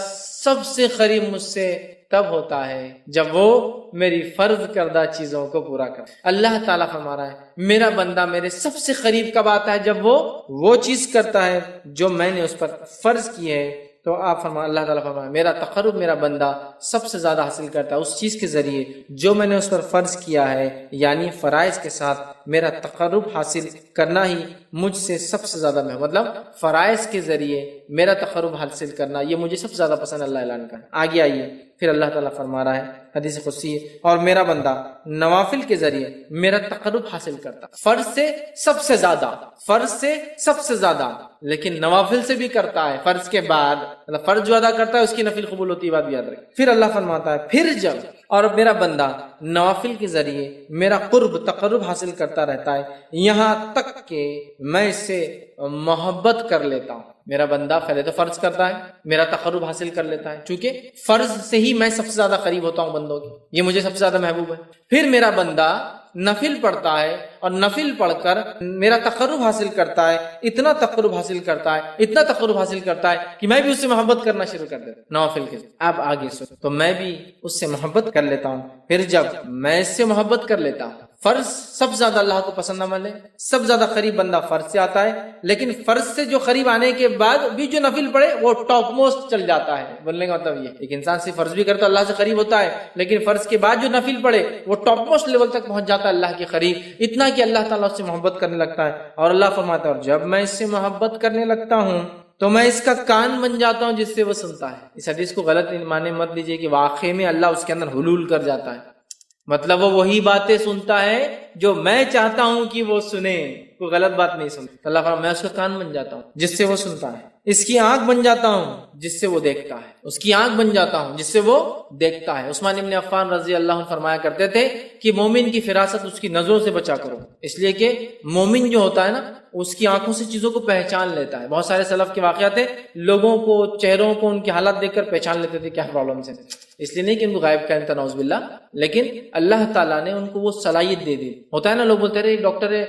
سب سے قریب مجھ سے تب ہوتا ہے جب وہ میری فرض کردہ چیزوں کو پورا کرتا ہے۔ اللہ تعالیٰ فرما رہا ہے میرا بندہ میرے سب سے قریب کب آتا ہے؟ جب وہ چیز کرتا ہے جو میں نے اس پر فرض کی ہے۔ تو آپ فرما اللہ تعالیٰ فرمائے میرا تقرب میرا بندہ سب سے زیادہ حاصل کرتا ہے اس چیز کے ذریعے جو میں نے اس پر فرض کیا ہے، یعنی فرائض کے ساتھ میرا تقرب حاصل کرنا ہی مجھ سے سب سے زیادہ مطلب فرائض کے ذریعے میرا تقرب حاصل کرنا یہ مجھے سب سے زیادہ پسند اللہ اعلان کا ہے۔ آگے آئیے پھر اللہ تعالیٰ فرما رہا ہے حدیث قدسی اور میرا بندہ نوافل کے ذریعے میرا تقرب حاصل کرتا، فرض سے سب سے زیادہ لیکن نوافل سے بھی کرتا ہے، فرض کے بعد مطلب فرض جو ادا کرتا ہے اس کی نفل قبول ہوتی ہے، بات بھی یاد رکھیں۔ پھر اللہ فرماتا ہے پھر جب اور میرا بندہ نوافل کے ذریعے میرا تقرب حاصل کرتا رہتا ہے یہاں تک کہ میں اس سے محبت کر لیتا ہوں۔ میرا بندہ پہلے تو فرض کرتا ہے، میرا تقرب حاصل کر لیتا ہے، چونکہ فرض سے ہی میں سب سے زیادہ قریب ہوتا ہوں بندوں کی، یہ مجھے سب سے زیادہ محبوب ہے۔ پھر میرا بندہ نفل پڑھتا ہے اور نفل پڑھ کر میرا تقرب حاصل کرتا ہے، اتنا تقرب حاصل کرتا ہے کہ میں بھی اس سے محبت کرنا شروع کر دیتا ہوں نوافل کے۔ اب آگے سن، تو میں بھی اس سے محبت کر لیتا ہوں، پھر جب میں اس سے محبت کر لیتا ہوں، فرض سب زیادہ اللہ کو پسند عمل ہے، سب زیادہ قریب بندہ فرض سے آتا ہے، لیکن فرض سے جو قریب آنے کے بعد بھی جو نفل پڑھے وہ ٹاپ موسٹ چل جاتا ہے۔ بولنے کا مطلب یہ ایک انسان سے فرض بھی کرتا ہے اللہ سے قریب ہوتا ہے، لیکن فرض کے بعد جو نفل پڑھے وہ ٹاپ موسٹ لیول تک پہنچ جاتا ہے اللہ کے قریب، اتنا کہ اللہ تعالیٰ اس سے محبت کرنے لگتا ہے۔ اور اللہ فرماتا ہے اور جب میں اس سے محبت کرنے لگتا ہوں تو میں اس کا کان بن جاتا ہوں جس سے وہ سنتا ہے۔ اس حدیث کو غلط معنی مت لیجیے کہ واقعے میں اللہ اس کے اندر حلول کر جاتا ہے، مطلب وہ وہی باتیں سنتا ہے جو میں چاہتا ہوں کہ وہ سنے، کوئی غلط بات نہیں سنتا۔ اللہ فرماتا میں اس کا کان بن جاتا ہوں جس سے وہ سنتا ہے، اس کی آنکھ بن جاتا ہوں جس سے وہ دیکھتا ہے، اس کی آنکھ بن جاتا ہوں جس سے وہ دیکھتا ہے۔ عثمان ابن عفان رضی اللہ عنہ فرمایا کرتے تھے کہ مومن کی فراست اس کی نظروں سے بچا کرو، اس لیے کہ مومن جو ہوتا ہے نا اس کی آنکھوں سے چیزوں کو پہچان لیتا ہے۔ بہت سارے سلف کے واقعات ہیں، لوگوں کو چہروں کو ان کے حالات دیکھ کر پہچان لیتے تھے کیا پرابلمس ہیں، اس لیے نہیں کہ ان کو غائب کا انتا نعوذ باللہ، لیکن اللہ تعالیٰ نے ان کو وہ صلاحیت دے دی۔ ہوتا ہے نا لوگ بولتے رہے ایک ڈاکٹر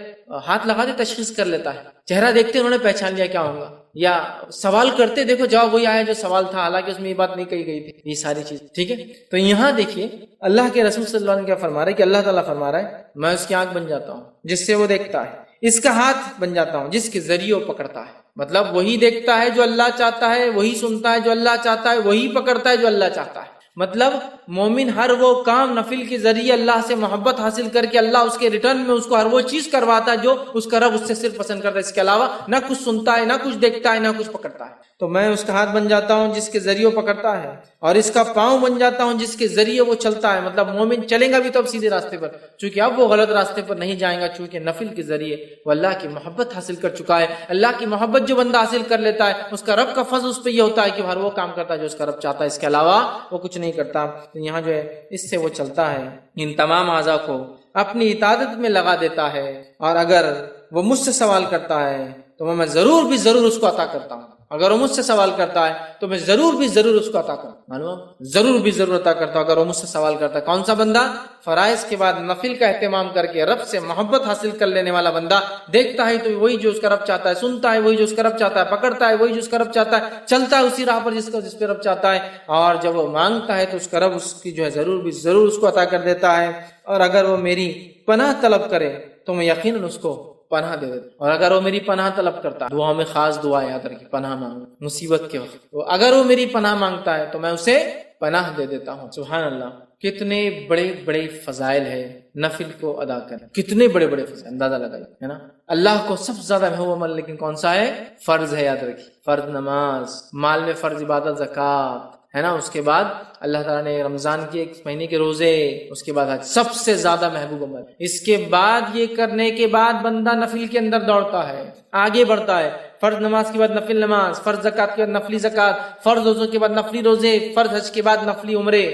ہاتھ لگا دے تشخیص کر لیتا ہے، چہرہ دیکھتے انہوں نے پہچان لیا کیا ہوگا، یا سوال کرتے دیکھو جواب وہی آیا جو سوال تھا، حالانکہ اس میں یہ بات نہیں کہی گئی تھی، یہ ساری چیز ٹھیک ہے۔ تو یہاں دیکھیے اللہ کے رسول صلی اللہ علیہ وسلم کیا فرما رہے ہیں کہ اللہ تعالیٰ فرما رہا ہے میں اس کی آنکھ بن جاتا ہوں جس سے وہ دیکھتا ہے، اس کا ہاتھ بن جاتا ہوں جس کے ذریعے وہ پکڑتا ہے، مطلب وہی دیکھتا ہے جو اللہ چاہتا ہے، وہی سنتا ہے جو اللہ چاہتا ہے، وہی پکڑتا ہے جو اللہ چاہتا ہے۔ مطلب مومن ہر وہ کام نفل کے ذریعے اللہ سے محبت حاصل کر کے اللہ اس کے ریٹرن میں اس کو ہر وہ چیز کرواتا ہے جو اس کا رب اس سے صرف پسند کرتا ہے، اس کے علاوہ نہ کچھ سنتا ہے، نہ کچھ دیکھتا ہے، نہ کچھ پکڑتا ہے۔ تو میں اس کا ہاتھ بن جاتا ہوں جس کے ذریعے وہ پکڑتا ہے، اور اس کا پاؤں بن جاتا ہوں جس کے ذریعے وہ چلتا ہے۔ مطلب مومن چلے گا بھی تو اب سیدھے راستے پر، چونکہ اب وہ غلط راستے پر نہیں جائے گا، چونکہ نفل کے ذریعے وہ اللہ کی محبت حاصل کر چکا ہے۔ اللہ کی محبت جو بندہ حاصل کر لیتا ہے، اس کا رب کا فضل اس پہ یہ ہوتا ہے کہ ہر وہ کام کرتا ہے جو اس کا رب چاہتا ہے، اس کے علاوہ وہ کچھ نہیں کرتا۔ تو یہاں جو ہے اس سے وہ چلتا ہے، ان تمام اعضاء کو اپنی اطاعت میں لگا دیتا ہے، اور اگر وہ مجھ سے سوال کرتا ہے تو میں ضرور بھی ضرور اس کو عطا کرتا ہوں۔ اگر وہ مجھ سے سوال کرتا ہے تو میں ضرور بھی ضرور اس کو عطا کرتا ہوں، معلوم، ضرور بھی ضرور عطا کرتا ہوں اگر وہ مجھ سے سوال کرتا ہے۔ کون سا بندہ؟ فرائض کے بعد نفل کا اہتمام کر کے رب سے محبت حاصل کر لینے والا بندہ، دیکھتا ہے تو وہی جو اس کا رب چاہتا ہے، سنتا ہے وہی جو اس کا رب چاہتا ہے، پکڑتا ہے وہی جو اس کا رب چاہتا ہے، چلتا ہے اسی راہ پر جس پہ رب چاہتا ہے، اور جب وہ مانگتا ہے تو اس کا رب اس کی جو ہے ضرور بھی ضرور اس کو عطا کر دیتا ہے۔ اور اگر وہ میری پناہ طلب کرے تو میں یقیناً اس کو پناہ دے دیتا، اور اگر وہ میری پناہ طلب کرتا ہے، دعاؤں میں خاص دعا یاد رکھیں، پناہ مانگو مصیبت کے وقت، تو اگر وہ میری پناہ مانگتا ہے تو میں اسے پناہ دے دیتا ہوں۔ سبحان اللہ، کتنے بڑے بڑے فضائل ہے نفل کو ادا کریں، کتنے بڑے بڑے فضائل، اندازہ لگائیے، ہے نا۔ اللہ کو سب سے زیادہ محبوب عمل لیکن کون سا ہے؟ فرض ہے، یاد رکھیے، فرض نماز، مال میں فرض عبادت زکوٰۃ، ہے نا۔ اس کے بعد اللہ تعالیٰ نے رمضان کی 1 مہینے کے روزے، اس کے بعد حج، سب سے زیادہ محبوب عمل۔ اس کے بعد یہ کرنے کے بعد بندہ نفل کے اندر دوڑتا ہے، آگے بڑھتا ہے۔ فرض نماز کے بعد نفل نماز، فرض زکوٰۃ کے بعد نفلی زکوٰۃ، فرض روزوں کے بعد نفلی روزے، فرض حج کے بعد نفلی عمرے،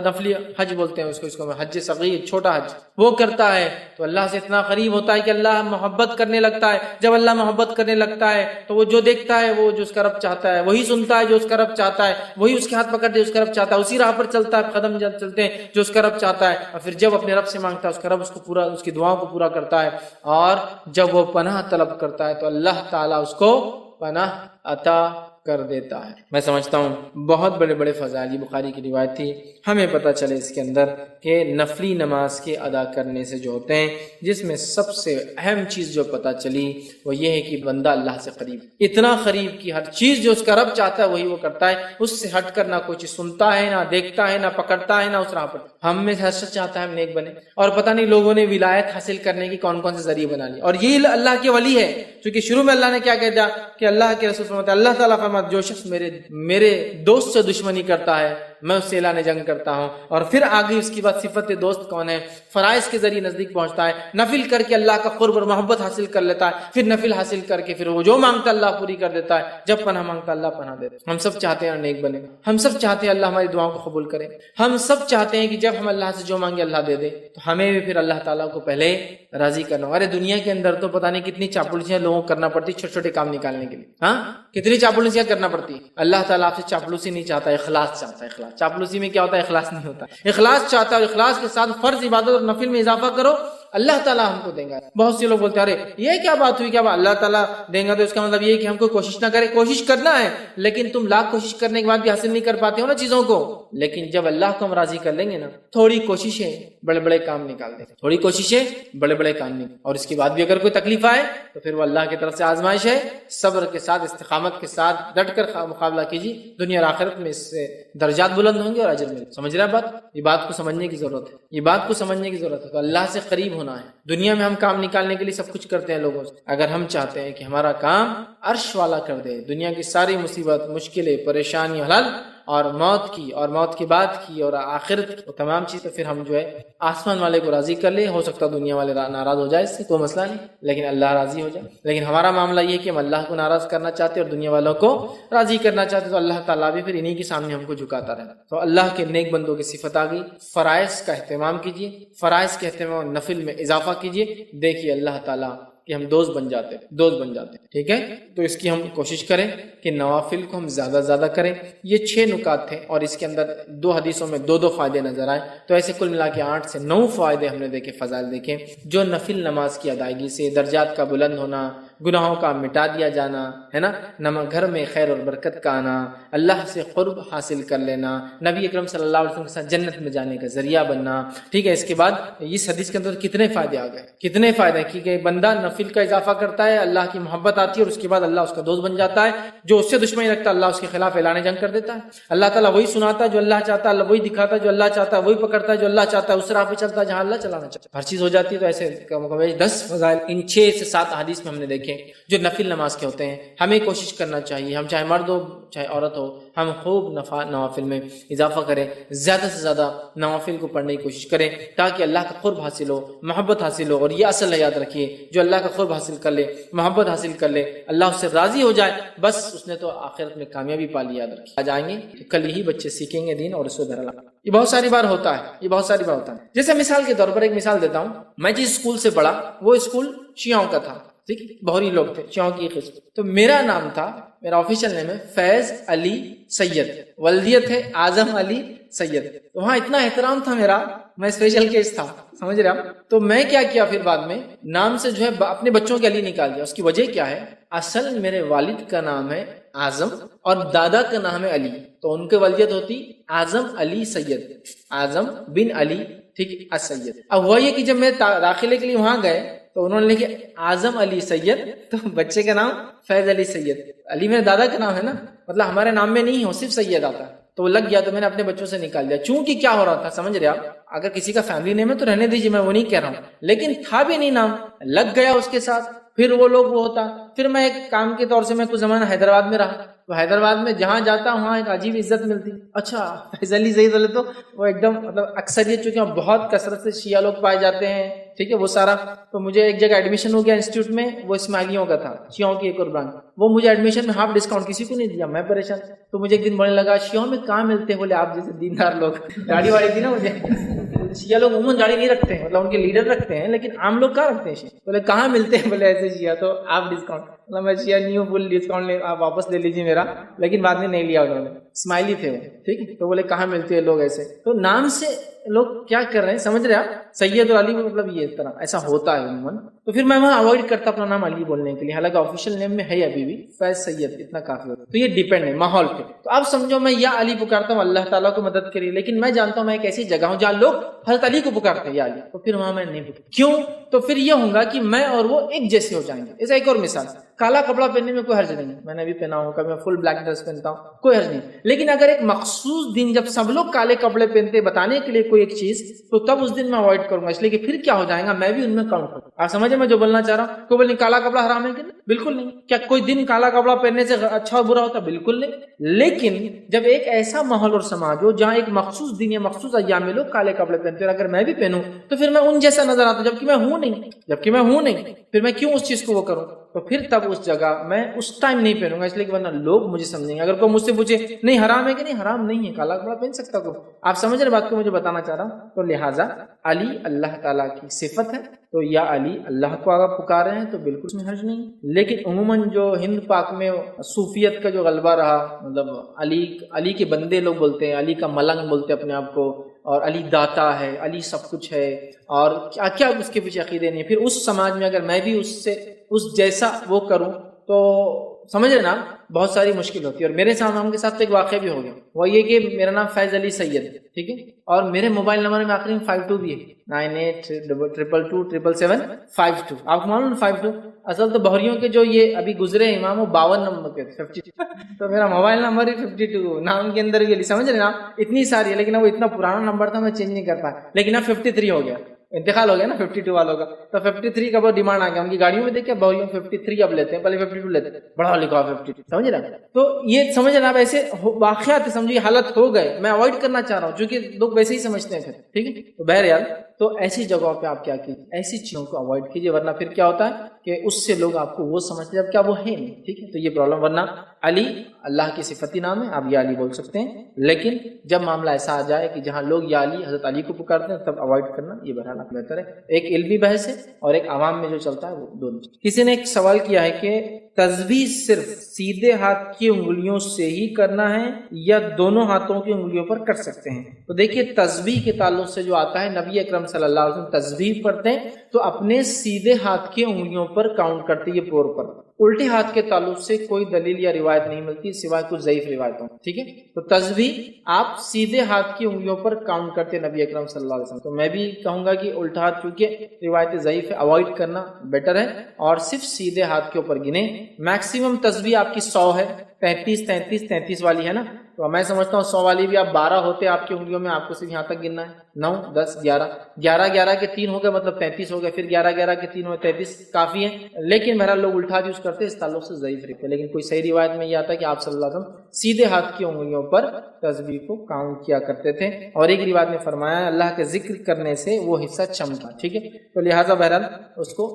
نفلی حج بولتے ہیں اس کو حج صغیر، چھوٹا حج، وہ کرتا ہے تو اللہ سے اتنا قریب ہوتا ہے کہ اللہ محبت کرنے لگتا ہے۔ جب اللہ محبت کرنے لگتا ہے تو وہ جو دیکھتا ہے وہ جو اس کا رب چاہتا ہے، وہی سنتا ہے جو اس کا رب چاہتا ہے، وہی اس کے ہاتھ پکڑ دے اس کا رب چاہتا ہے، اسی راہ پر چلتا ہے، قدم چلتے ہیں جو اس کا رب چاہتا ہے، اور پھر جب اپنے رب سے مانگتا ہے اس کا رب اس کو پورا، اس کی دعاؤں کو پورا کرتا ہے، اور جب وہ پناہ طلب کرتا ہے تو اللہ تعالیٰ اس کو پناہ عطا کر دیتا ہے۔ میں سمجھتا ہوں بہت بڑے بڑے فضائل، یہ بخاری کی روایت تھی، ہمیں پتہ چلے اس کے اندر کہ نفلی نماز کے ادا کرنے سے جو ہوتے ہیں، جس میں سب سے اہم چیز جو پتہ چلی وہ یہ ہے کہ بندہ اللہ سے قریب، اتنا قریب کہ ہر چیز جو اس کا رب چاہتا ہے وہی وہ کرتا ہے، اس سے ہٹ کر نہ کوئی چیز سنتا ہے، نہ دیکھتا ہے، نہ پکڑتا ہے، نہ اس راہ پر۔ ہم میں ہر شخص چاہتا ہے ہم نیک بنے، اور پتہ نہیں لوگوں نے ولایت حاصل کرنے کی کون کون سے ذریعے بنا لیے، اور یہ اللہ کے ولی ہے، کیونکہ شروع میں اللہ نے کیا کہہ دیا کہ اللہ کے رسول فرماتے ہیں، اللہ تعالیٰ فرماتے جو شخص میرے دوست سے دشمنی کرتا ہے میں اس سے اعلان جنگ کرتا ہوں، اور پھر آگے اس کی بات صفت دوست کون ہے؟ فرائض کے ذریعے نزدیک پہنچتا ہے، نفل کر کے اللہ کا قرب اور محبت حاصل کر لیتا ہے، پھر نفل حاصل کر کے پھر وہ جو مانگتا اللہ پوری کر دیتا ہے، جب پناہ مانگتا اللہ پناہ دیتا ہے۔ ہم سب چاہتے ہیں نیک بنے، ہم سب چاہتے ہیں اللہ ہماری دعاؤں کو قبول کرے، ہم سب چاہتے ہیں کہ جب ہم اللہ سے جو مانگے اللہ دے دے، تو ہمیں بھی پھر اللہ تعالیٰ کو پہلے راضی کرنا ہو۔ ارے دنیا کے اندر تو پتہ نہیں کتنی چاپلوسیاں لوگوں کو کرنا پڑتی چھوٹے چھوٹے کام نکالنے کے لیے، ہاں کتنی چاپلوسیاں کرنا پڑتی۔ اللہ تعالیٰ آپ سے چاپلوسی نہیں چاہتا، اخلاص چاہتا ہے۔ اخلاص، چاپلوسی میں کیا ہوتا ہے؟ اخلاص نہیں ہوتا، اخلاص چاہتا ہے، اور اخلاص کے ساتھ فرض عبادت اور نفل میں اضافہ کرو، اللہ تعالیٰ ہم کو دیں گا۔ بہت سے لوگ بولتے ہیں ارے یہ کیا بات ہوئی، کیا اللہ تعالیٰ دیں گا تو اس کا مطلب یہ ہے کہ ہم کو کوشش نہ کریں۔ کوشش کرنا ہے، لیکن تم لاکھ کوشش کرنے کے بعد بھی حاصل نہیں کر پاتے ہو نا چیزوں کو، لیکن جب اللہ کو ہم راضی کر لیں گے نا، تھوڑی کوششیں بڑے بڑے کام نکال دیں، تھوڑی کوششیں بڑے بڑے کام نکال، اور اس کے بعد بھی اگر کوئی تکلیف آئے تو پھر وہ اللہ کی طرف سے آزمائش ہے، صبر کے ساتھ استقامت کے ساتھ ڈٹ کر مقابلہ کیجیے، دنیا اور آخرت میں اس سے درجات بلند ہوں گے اور اجر ملے۔ سمجھ رہے ہیں بات؟ یہ بات کو سمجھنے کی ضرورت ہے، یہ بات کو سمجھنے کی ضرورت ہے۔ تو اللہ سے قریب ہونا ہے۔ دنیا میں ہم کام نکالنے کے لیے سب کچھ کرتے ہیں لوگوں سے، اگر ہم چاہتے ہیں کہ ہمارا کام عرش والا کر دے، دنیا کی ساری مصیبت، مشکلیں، پریشانی حل، اور موت کی اور موت کے بعد کی اور آخرت کی وہ تمام چیز، تو پھر ہم جو ہے آسمان والے کو راضی کر لیں۔ ہو سکتا ہے دنیا والے ناراض ہو جائے، اس سے کوئی مسئلہ نہیں، لیکن اللہ راضی ہو جائے۔ لیکن ہمارا معاملہ یہ کہ ہم اللہ کو ناراض کرنا چاہتے اور دنیا والوں کو راضی کرنا چاہتے، تو اللہ تعالیٰ بھی پھر انہی کے سامنے ہم کو جھکاتا رہتا۔ تو اللہ کے نیک بندوں کی صفت آ گئی، فرائض کا اہتمام کیجیے، فرائض کے اہتمام نفل میں اضافہ کیجیے، دیکھیے اللہ تعالیٰ کہ ہم دوست بن جاتے ہیں، ٹھیک ہے۔ تو اس کی ہم کوشش کریں کہ نوافل کو ہم زیادہ زیادہ کریں۔ یہ 6 نکات تھے، اور اس کے اندر 2 حدیثوں میں 2 فائدے نظر آئے، تو ایسے کل ملا کے 8 سے 9 فائدے ہم نے دیکھے، فضائل دیکھے، جو نفل نماز کی ادائیگی سے درجات کا بلند ہونا، گناہوں کا مٹا دیا جانا ہے نا، گھر میں خیر اور برکت کا آنا، اللہ سے قرب حاصل کر لینا، نبی اکرم صلی اللہ علیہ وسلم کے ساتھ جنت میں جانے کا ذریعہ بننا، ٹھیک ہے۔ اس کے بعد اس حدیث کے اندر کتنے فائدے آ گئے، کتنے فائدے کہ بندہ نفل کا اضافہ کرتا ہے، اللہ کی محبت آتی ہے اور اس کے بعد اللہ اس کا دوست بن جاتا ہے، جو اس سے دشمنی رکھتا ہے اللہ اس کے خلاف اعلان جنگ کر دیتا ہے، اللہ تعالیٰ وہی سناتا ہے جو اللہ چاہتا ہے، وہی دکھاتا ہے جو اللہ چاہتا ہے، وہی پکڑتا ہے جو اللہ چاہتا ہے، اس راہ پہ چلتا ہے جہاں اللہ چلانا چاہتا ہے، ہر چیز ہو جاتی ہے۔ تو ایسے 10 فضائل ان 6 سے 7 حدیث میں ہم نے دیکھے جو نفل نماز کے ہوتے ہیں۔ ہمیں کوشش کرنا چاہیے، ہم چاہے مرد ہو چاہے عورت ہو، ہم خوب نوافل میں اضافہ کریں، زیادہ سے زیادہ نوافل کو پڑھنے کی کوشش کریں تاکہ اللہ کا قرب حاصل ہو، محبت حاصل ہو۔ اور یہ اصل یاد رکھیے، جو اللہ کا قرب حاصل کر لے، محبت حاصل کر لے، اللہ اس سے راضی ہو جائے، بس اس نے تو آخرت میں کامیابی پا لی۔ یاد رکھیے، آ جائیں گے کل ہی بچے سیکھیں گے دین اور اس کو بہرحال یہ بہت ساری بار ہوتا ہے، یہ بہت ساری بار ہوتا ہے۔ جیسے مثال کے طور پر ایک مثال دیتا ہوں، میں جس اسکول سے پڑھا وہ اسکول شیعوں کا تھا، ٹھیک، بہری لوگ تھے، شیعوں کی قسم۔ تو میرا نام تھا، میرا آفیشیل نیم ہے فیض علی سید، ولدیت ہے اعظم علی سید۔ تو وہاں اتنا احترام تھا میرا، میں اسپیشل کیس تھا، سمجھ رہے آپ؟ تو میں کیا کیا پھر بعد میں نام سے جو ہے اپنے بچوں کے علی نکال دیا۔ اس کی وجہ کیا ہے؟ اصل میرے والد کا نام ہے اعظم اور دادا کا نام ہے علی، تو ان کے ولدیت ہوتی اعظم علی سید، اعظم بن علی، ٹھیک، السید۔ اب ہوا یہ کہ جب میں داخلے کے لیے وہاں گئے تو انہوں نے لکھا اعظم علی سید، تو بچے کا نام فیض علی سید، علی میرے دادا کا نام ہے نا، مطلب ہمارے نام میں نہیں ہو، صرف سید آتا ہے، تو وہ لگ گیا۔ تو میں نے اپنے بچوں سے نکال دیا، چونکہ کیا ہو رہا تھا سمجھ رہے آپ، اگر کسی کا فیملی نیم ہے تو رہنے دیجیے، میں وہ نہیں کہہ رہا ہوں، لیکن تھا بھی نہیں نام، لگ گیا اس کے ساتھ، پھر وہ لوگ وہ ہوتا۔ پھر میں ایک کام کے طور سے میں کچھ زمانہ حیدرآباد میں رہا، تو حیدرآباد میں جہاں جاتا وہاں ایک عجیب عزت ملتی، اچھا فیض علی سید والے تو وہ ایک دم مطلب اکثریت، چونکہ بہت کثرت سے شیعہ لوگ پائے جاتے ہیں، ٹھیک ہے، وہ سارا۔ تو مجھے ایک جگہ ایڈمیشن ہو گیا انسٹیٹیوٹ میں، وہ اسماعیلیوں کا تھا، شیعوں کی ایک اور برانچ، وہ مجھے ایڈمیشن میں ہاف ڈسکاؤنٹ کسی کو نہیں دیا، میں پریشان۔ تو مجھے ایک دن بڑھنے لگا شیعوں میں کہاں ملتے ہیں، بولے آپ جیسے دیندار لوگ، داڑھی والی تھی نا مجھے، شیعہ لوگ عموماً داڑھی نہیں رکھتے ہیں، مطلب ان کے لیڈر رکھتے ہیں، لیکن عام لوگ کہاں رکھتے ہیں شیعہ؟ بولے کہاں ملتے ہیں، بولے ایسے شیعہ تو آپ ڈسکاؤنٹ، مطلب میں شیعہ نہیں ہوں، فل ڈسکاؤنٹ لے، آپ واپس لے لیجیے میرا، لیکن بعد میں نہیں لیا انہوں نے، اسماعیلی تھے وہ، ٹھیک ہے۔ تو بولے کہاں ملتے ہیں لوگ ایسے، تو نام سے لوگ کیا کر رہے ہیں سمجھ رہے آپ، سید اور علی میں مطلب یہ طرح ایسا ہوتا ہے عموماً۔ تو پھر میں وہاں اوائڈ کرتا اپنا نام علی بولنے کے لیے، حالانکہ آفیشیل نیم میں ہے ابھی بھی فیض سید، اتنا کافی ہوتا ہے۔ تو یہ ڈیپینڈ ہے ماحول پہ۔ تو آپ سمجھو میں یا علی پکارتا ہوں اللہ تعالیٰ کو مدد کے لیے، لیکن میں جانتا ہوں میں ایک ایسی جگہ ہوں جہاں لوگ حضرت علی کو پکارتے ہیں یا علی، تو پھر وہاں میں نہیں پکارتا۔ کیوں؟ تو پھر یہ ہوگا کہ میں اور وہ ایک جیسے ہو جائیں گے۔ ایسا ایک اور مثال، کالا کپڑا پہننے میں کوئی حرج نہیں، میں نے بھی پہنا ہوں، کبھی میں فل بلیک ڈریس پہنتا ہوں، کوئی حرج نہیں، لیکن اگر ایک مخصوص دن جب سب لوگ کالے کپڑے پہنتے بتانے کے لیے کوئی ایک چیز، تو تب اس دن میں اوائڈ کروں گا، اس لیے کہ پھر کیا ہو جائے گا، میں بھی ان میں کاؤنٹ کروں۔ آپ سمجھے میں جو بولنا چاہ رہا ہوں؟ کوئی بولے کالا کپڑا حرام ہے کہ نہیں؟ بالکل نہیں۔ کیا کوئی دن کالا کپڑا پہننے سے اچھا اور برا ہوتا؟ بالکل نہیں۔ لیکن جب ایک ایسا ماحول اور سماج ہو جہاں ایک مخصوص دن یا مخصوص ایام میں لوگ کالے کپڑے پہنتے ہیں، اگر میں بھی پہنوں تو پھر میں ان جیسا نظر آتا ہوں، جبکہ میں ہوں نہیں، پھر میں کیوں اس چیز کو وہ کروں؟ تو پھر تب اس جگہ میں اس ٹائم نہیں پہنوں گا، اس لیے کہ ورنہ لوگ مجھے سمجھیں گے۔ اگر کوئی مجھ سے پوچھے نہیں حرام ہے کہ نہیں، حرام نہیں ہے، کالا کپڑا پہن سکتا کوئی۔ آپ سمجھ رہے بات کو مجھے بتانا چاہ رہا ہوں؟ تو لہٰذا علی اللہ تعالیٰ کی صفت ہے، تو یا علی اللہ کو اگر پکار رہے ہیں تو بالکل اس میں حرج نہیں۔ لیکن عموماً جو ہند پاک میں صوفیت کا جو غلبہ رہا، مطلب علی کے بندے لوگ بولتے ہیں، علی کا ملنگ بولتے ہیں اپنے آپ کو، اور علی داتا ہے، علی سب کچھ ہے، اور کیا کیا اس کے پیچھے عقیدے نہیں۔ پھر اس سماج میں اگر میں بھی اس جیسا وہ کروں تو سمجھ رہے نا بہت ساری مشکل ہوتی ہے۔ اور میرے سامنے کے ساتھ تو ایک واقعہ بھی ہو گیا، وہ یہ کہ میرا نام فیض علی سید، ٹھیک ہے، اور میرے موبائل نمبر میں آخری 52 بھی ہے، 9822277552۔ آپ کو معلوم 52 اصل تو بہریوں کے جو یہ ابھی گزرے امام وہ 52 نمبر کے 52، تو میرا موبائل نمبر ہی 52 نام کے اندر بھی، سمجھ رہے نا، اتنی ساری ہے، لیکن وہ اتنا پرانا نمبر تھا میں چینج نہیں کر پایا، لیکن اب 53 ہو گیا، انتقال ہو گیا نا 52 والوں کا، تو 53 کا بہت ڈیمانڈ آ گیا، ان کی گاڑیوں میں دیکھیں بہریوں 53 اب لیتے ہیں، پہلے 52 لیتے ہیں، بڑا لکھا 52، سمجھ رہے؟ تو یہ سمجھ رہے آپ، ایسے واقعات سمجھیے حالت ہو گئے، میں اوائڈ کرنا چاہ رہا ہوں چونکہ لوگ ویسے ہی سمجھتے ہیں، ٹھیک ہے۔ تو بہرحال تو ایسی جگہوں پہ آپ کیا کیجیے، ایسی چیزوں کو اوائڈ کیجیے، ورنہ پھر کیا ہوتا ہے کہ اس سے لوگ آپ کو وہ سمجھتے ہیں جب کیا وہ ہے نہیں، ٹھیک ہے۔ تو یہ پرابلم، ورنہ علی اللہ کی صفتی نام ہے، آپ یا علی بول سکتے ہیں، لیکن جب معاملہ ایسا آ جائے کہ جہاں لوگ یا علی حضرت علی کو پکارتے ہیں تب اوائڈ کرنا یہ بہرحال بہتر ہے۔ ایک علمی بحث ہے اور ایک عوام میں جو چلتا ہے وہ دونوں۔ کسی نے ایک سوال کیا ہے کہ تسبیح صرف سیدھے ہاتھ کی انگلیوں سے ہی کرنا ہے یا دونوں ہاتھوں کی انگلیوں پر کر سکتے ہیں؟ تو دیکھیے تسبیح کے تعلق سے جو آتا ہے، نبی اکرم صلی اللہ علیہ وسلم تسبیح پڑھتے ہیں تو اپنے سیدھے ہاتھ کی انگلیوں پر کاؤنٹ کرتے یہ پور پر. الٹے ہاتھ کے تعلق سے کوئی دلیل یا روایت نہیں ملتی سوائے کچھ ضعیف روایتوں. ٹھیک ہے، تو تسبیح آپ سیدھے ہاتھ کی انگلیوں پر کاؤنٹ کرتے نبی اکرم صلی اللہ علیہ وسلم. تو میں بھی کہوں گا کہ الٹا ہاتھ کیونکہ روایت ضعیف ہے، اوائڈ کرنا بیٹر ہے اور صرف سیدھے ہاتھ کے اوپر گنیں. میکسیمم تسبیح آپ کی 100 ہے، 33 والی ہے نا، تو میں سمجھتا ہوں 100 والی بھی آپ 12 ہوتے آپ کی انگلیوں میں، آپ کو صرف یہاں تک گننا ہے. 9 10 11 کے 3 ہو گئے مطلب 33 ہو گئے، پھر 11 کے 3 ہوئے 33 کافی ہے. لیکن بہرحال لوگ الٹا یوز کرتے اس تعلق سے ضعیف رہتے، لیکن کوئی صحیح روایت میں یہ آتا ہے کہ آپ صلی اللہ علیہ وسلم سیدھے ہاتھ کی انگلیوں پر تسبیح کو کاؤنٹ کیا کرتے تھے. اور ایک روایت میں فرمایا اللہ کے ذکر کرنے سے وہ حصہ چمکا. ٹھیک ہے، تو لہٰذا بہرحال اس کو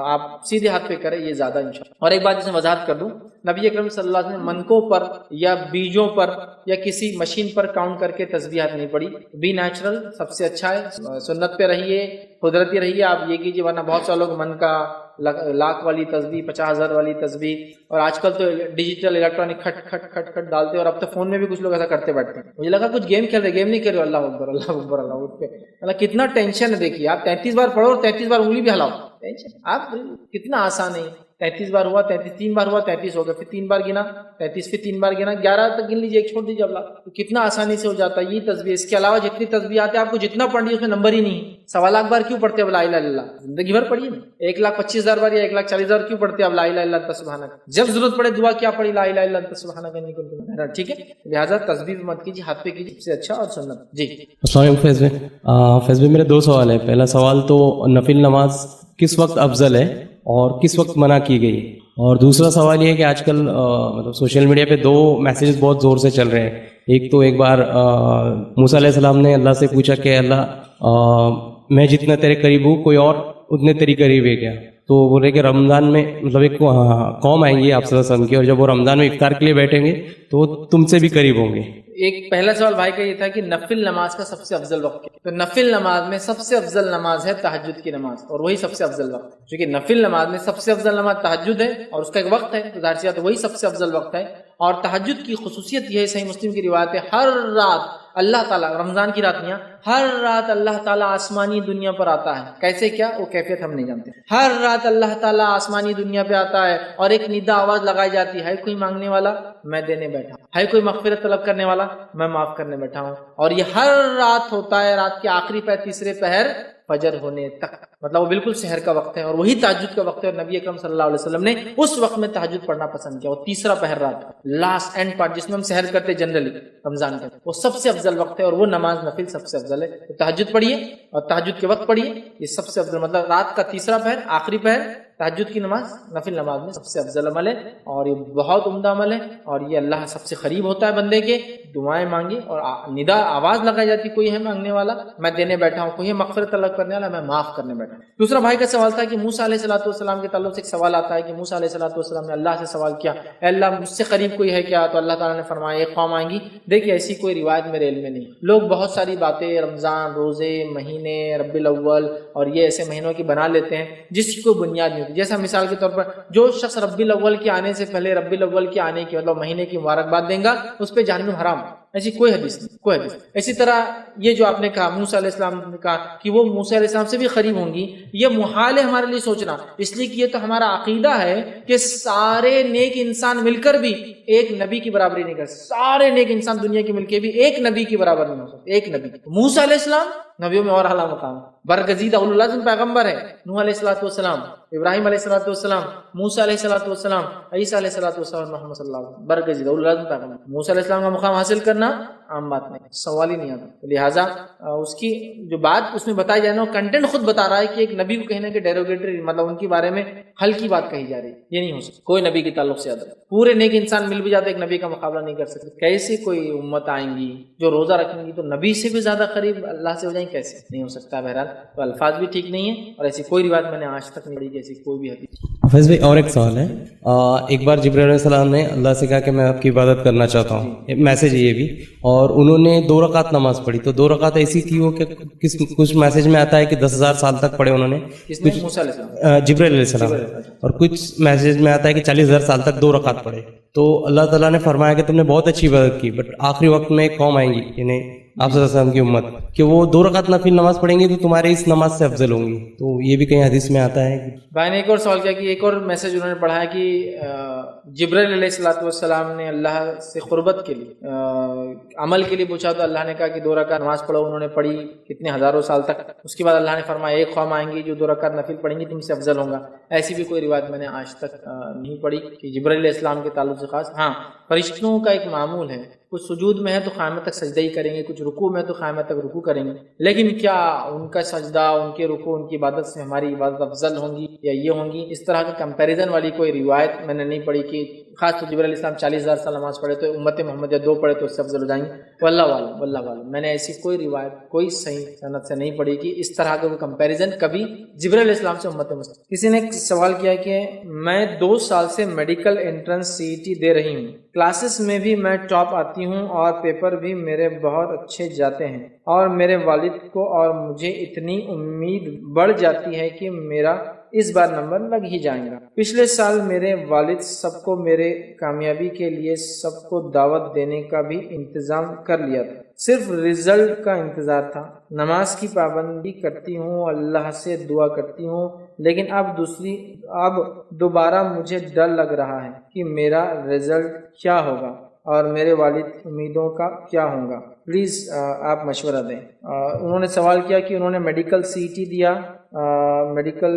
آپ سیدھے ہاتھ پہ کریں، یہ زیادہ انشاءاللہ. اور ایک بات اس میں وضاحت کر دوں، نبی اکرم صلی اللہ علیہ وسلم منکوں پر یا بیجوں پر یا کسی مشین پر کاؤنٹ کر کے تسبیحات نہیں پڑھی. بی نیچرل سب سے اچھا ہے، سنت پہ رہیے، قدرتی رہیے، آپ یہ کیجیے. ورنہ بہت سارے لوگ من کا لاکھ والی تسبیح، 50,000 والی تسبیح، اور آج کل تو ڈیجیٹل الیکٹرانک کھٹ کھٹ کھٹ کھٹ ڈالتے ہیں. اور اب تو فون میں بھی کچھ لوگ ایسا کرتے بیٹھتے ہیں. مجھے لگا کچھ گیم کھیل رہے، گیم نہیں کھیل رہے. اللہ اکبر اللہ اکبر اللہ اکبر. مطلب کتنا ٹینشن ہے. دیکھیے آپ 33 بار پڑھو اور 33 بار انگلی بھی ہلاؤ. ٹینشن آپ کتنا آسان ہے. 33 بار ہوا، 3 بار ہوا 33 ہو گیا، پھر 3 بار گنا 33، پھر 3 بار گنا 11 تک گن لیجیے، ایک چھوڑ دیجیے. تو کتنا آسانی سے ہو جاتا ہے یہ تسبیح. اس کے علاوہ جتنی تسبیح آتے ہیں آپ کو جتنا پڑھ لیجیے اس میں نمبر ہی نہیں. 1.25 لاکھ بار کیوں پڑھتے ہیں لا الہ الا اللہ؟ زندگی بھر پڑھیے نا. 1,25,000 بار یا 1,40,000 کیوں پڑھتے ہیں اب لا الہ الا انت سبحانک؟ جب ضرورت پڑے دعا کیا پڑھی، لا الہ الا انت سبحانک انی کنت من الظالمین. ٹھیک ہے، لہٰذا تسبیح مت کیجیے، ہاتھ پہ کیجیے، سب سے اچھا اور سنت. جی السلام علیکم فیض بھائی، میرے 2 سوال ہیں. پہلا سوال تو نفل نماز کس وقت افضل ہے اور کس وقت منع کی گئی؟ اور دوسرا سوال یہ ہے کہ آج کل مطلب سوشل میڈیا پہ 2 میسیجز بہت زور سے چل رہے ہیں. ایک بار موسیٰ علیہ السلام نے اللہ سے پوچھا کہ اللہ میں جتنا تیرے قریب ہوں کوئی اور اتنے تیری قریب ہے کیا؟ تو بولے کہ رمضان میں مطلب ایک قوم آئیں گی آپ صلی اللہ علیہ وسلم کی، اور جب وہ رمضان میں افطار کے لیے بیٹھیں گے تو وہ تم سے بھی قریب ہوں گے. ایک پہلا سوال بھائی کا یہ تھا کہ نفل نماز کا سب سے افضل وقت ہے. تو نفل نماز میں سب سے افضل نماز ہے تہجد کی نماز، اور وہی سب سے افضل وقت ہے. چونکہ نفل نماز میں سب سے افضل نماز تہجد ہے اور اس کا ایک وقت ہے، تو ظاہر سی بات ہے وہی سب سے افضل وقت ہے. اور تہجد کی خصوصیت یہ ہے، صحیح مسلم کی روایت ہے، ہر رات اللہ تعالیٰ، رمضان کی رات نہیں، ہر رات اللہ تعالیٰ آسمانی دنیا پر آتا ہے. کیسے کیا وہ کیفیت ہم نہیں جانتے. ہر رات اللہ تعالیٰ آسمانی دنیا پہ آتا ہے اور ایک ندا آواز لگائی جاتی ہے، کوئی مانگنے والا میں دینے بیٹھا ہوں، ہے کوئی مغفرت طلب کرنے والا میں معاف کرنے بیٹھا ہوں. اور یہ ہر رات ہوتا ہے، رات کے آخری پہر، تیسرے پہر، فجر ہونے تک. مطلب وہ بالکل سحر کا وقت ہے اور وہی تہجد کا وقت ہے. اور نبی اکرم صلی اللہ علیہ وسلم نے اس وقت میں تہجد پڑھنا پسند کیا. وہ تیسرا پہر رات، لاسٹ اینڈ پارٹ جس میں ہم سحر کرتے جنرلی رمضان کے، وہ سب سے افضل وقت ہے اور وہ نماز نفل سب سے افضل ہے. تو تہجد پڑھیے اور تہجد کے وقت پڑھیے، یہ سب سے افضل. مطلب رات کا تیسرا پہر، آخری پہر، تہجد کی نماز نفل نماز میں سب سے افضل عمل ہے اور یہ بہت عمدہ عمل ہے. اور یہ اللہ سب سے قریب ہوتا ہے بندے کے. دعائیں مانگے اور ندا آواز لگائی جاتی، کوئی ہے مانگنے والا میں دینے بیٹھا ہوں، کوئی ہے مغفرت طلب کرنے والا میں معاف کرنے بیٹھا ہوں. دوسرا بھائی کا سوال تھا کہ موسیٰ علیہ الصلوۃ والسلام کے تعلق سے ایک سوال آتا ہے کہ موسیٰ علیہ الصلوۃ والسلام نے اللہ سے سوال کیا، اے اللہ مجھ سے قریب کوئی ہے کیا؟ تو اللہ تعالیٰ نے فرمایا ایک قوم آئیں گی. دیکھیے ایسی کوئی روایت میرے علم میں نہیں. لوگ بہت ساری باتیں رمضان، روزے، مہینے، ربیع الاول اور یہ ایسے مہینوں کی بنا لیتے ہیں جس کی کوئی بنیاد نہیں ہوتی. جیسا مثال کے طور پر جو شخص ربیع الاول کے آنے سے پہلے ربیع الاول کے آنے کی مطلب مہینے کی مبارکباد دیں گا اس پہ جہنم حرام. ایسی کوئی حدیث نہیں، کوئی حدیث. اسی طرح یہ جو آپ نے کہا موسیٰ علیہ السلام نے کہا کہ وہ موسیٰ علیہ السلام سے بھی قریب ہوں گی، یہ محال ہے ہمارے لیے سوچنا، اس لیے کہ یہ تو ہمارا عقیدہ ہے کہ سارے نیک انسان مل کر بھی ایک نبی کی برابری نہیں کر سکتے. سارے نیک انسان دنیا کے مل کے بھی ایک نبی کی برابر نہیں ہو سکتے. ایک نبی موسیٰ علیہ السلام نبیوں میں اور اعلیٰ مقام، برگزیدہ اولو العزم پیغمبر ہے. نوح علیہ الصلوۃ والسلام، ابراہیم علیہ الصلوۃ والسلام، موسیٰ علیہ الصلوۃ والسلام، عیسیٰ علیہ الصلوۃ والسلام، محمد صلی اللہ علیہ وسلم، برگزیدہ اولو العزم پیغمبر. موسیٰ علیہ السلام کا مقام حاصل کرنا عام بات نہیں، سوال ہی نہیں آتا. لہٰذا اس کی جو بات اس میں بتائی جائے نا، کنٹینٹ خود بتا رہا ہے کہ ایک نبی کو کہنے کے ڈیروگیٹری مطلب ان کے بارے میں ہلکی بات کہی جا رہی ہے. یہ نہیں ہو سکتا. کوئی نبی کے تعلق سے زیادہ پورے نیک انسان مل بھی جاتے ایک نبی کا مقابلہ نہیں کر سکتے. کیسے کوئی امت آئیں گی جو روزہ رکھیں گی تو نبی سے بھی زیادہ قریب اللہ سے ہو جائیں؟ کیسے؟ نہیں ہو سکتا. بہرحال تو الفاظ بھی ٹھیک نہیں ہے اور ایسی کوئی روایت میں نے آج تک نہیں پڑھی کہ ایسی کوئی بھی حدیث. حافظ بھائی اور ایک سوال ہے. ایک بار جبرائیل علیہ السلام نے اللہ سے کہا کہ میں آپ کی عبادت کرنا چاہتا ہوں, میسج یہ بھی, اور انہوں نے 2 رکعت نماز پڑھی. تو 2 رکعت ایسی تھی وہ کہ کچھ میسج میں آتا ہے کہ 10,000 سال تک پڑھے انہوں نے, موسیٰ علیہ السلام, جبرائیل علیہ السلام, اور کچھ میسج میں آتا ہے کہ 40,000 سال تک 2 رکعت پڑھے. تو اللہ تعالیٰ نے فرمایا کہ تم نے بہت اچھی عبادت کی, بٹ آخری وقت میں ایک قوم آئیں گی, یعنی آپ صلی اللہ علیہ وسلم کی امت, کہ وہ 2 رکعت نفل نماز پڑھیں گی تو تمہارے اس نماز سے افضل ہوں گی. تو یہ بھی کہیں حدیث میں آتا ہے. بھائی نے ایک اور سوال کیا کہ ایک اور میسج انہوں نے پڑھا ہے کہ جبرائیل علیہ السلام نے اللہ سے قربت کے لیے عمل کے لیے پوچھا, تو اللہ نے کہا کہ 2 رکعت نماز پڑھو. انہوں نے پڑھی کتنے ہزاروں سال تک. اس کے بعد اللہ نے فرمایا ایک قوم آئیں گی جو 2 رکعت نفل پڑھیں گی, تم سے افضل ہوں گا. ایسی بھی کوئی روایت میں نے آج تک نہیں پڑھی کہ جبرائیل علیہ السلام کے تعلق سے خاص. ہاں, فرشتوں کا ایک معمول ہے, کچھ سجود میں ہے تو قیامت تک سجدہ ہی کریں گے, کچھ رکوع میں تو قیامت تک رکوع کریں گے. لیکن کیا ان کا سجدہ, ان کے رکوع, ان کی عبادت سے ہماری عبادت افضل ہوں گی یا یہ ہوں گی؟ اس طرح کی کمپیریزن والی کوئی روایت میں نے نہیں پڑھی کہ خاص تو جبرائیل علیہ السلام 40,000 سال نماز پڑھے تو امت محمد یا 2 پڑھے تو اس سے افضل ہو جائیں گے. واللہ عالم, واللہ عالم. میں نے ایسی کوئی روایت کوئی صحیح سند سے نہیں پڑھی کہ اس طرح کا کمپیریزن کبھی جبرائیل علیہ السلام سے امت مسلم. کسی نے سوال کیا کہ میں 2 سال سے میڈیکل انٹرنس CET دے رہی ہوں, کلاسز میں بھی میں ٹاپ آتی ہوں اور پیپر بھی میرے بہت اچھے جاتے ہیں, اور میرے والد کو اور مجھے اتنی امید بڑھ جاتی ہے کہ میرا اس بار نمبر لگ ہی جائے گا. پچھلے سال میرے والد سب کو میرے کامیابی کے لیے سب کو دعوت دینے کا بھی انتظام کر لیا تھا, صرف رزلٹ کا انتظار تھا. نماز کی پابندی کرتی ہوں, اللہ سے دعا کرتی ہوں, لیکن اب دوبارہ مجھے ڈر لگ رہا ہے کہ میرا رزلٹ کیا ہوگا اور میرے والد امیدوں کا کیا ہوگا. پلیز آپ مشورہ دیں. انہوں نے سوال کیا کہ انہوں نے میڈیکل CET دیا, میڈیکل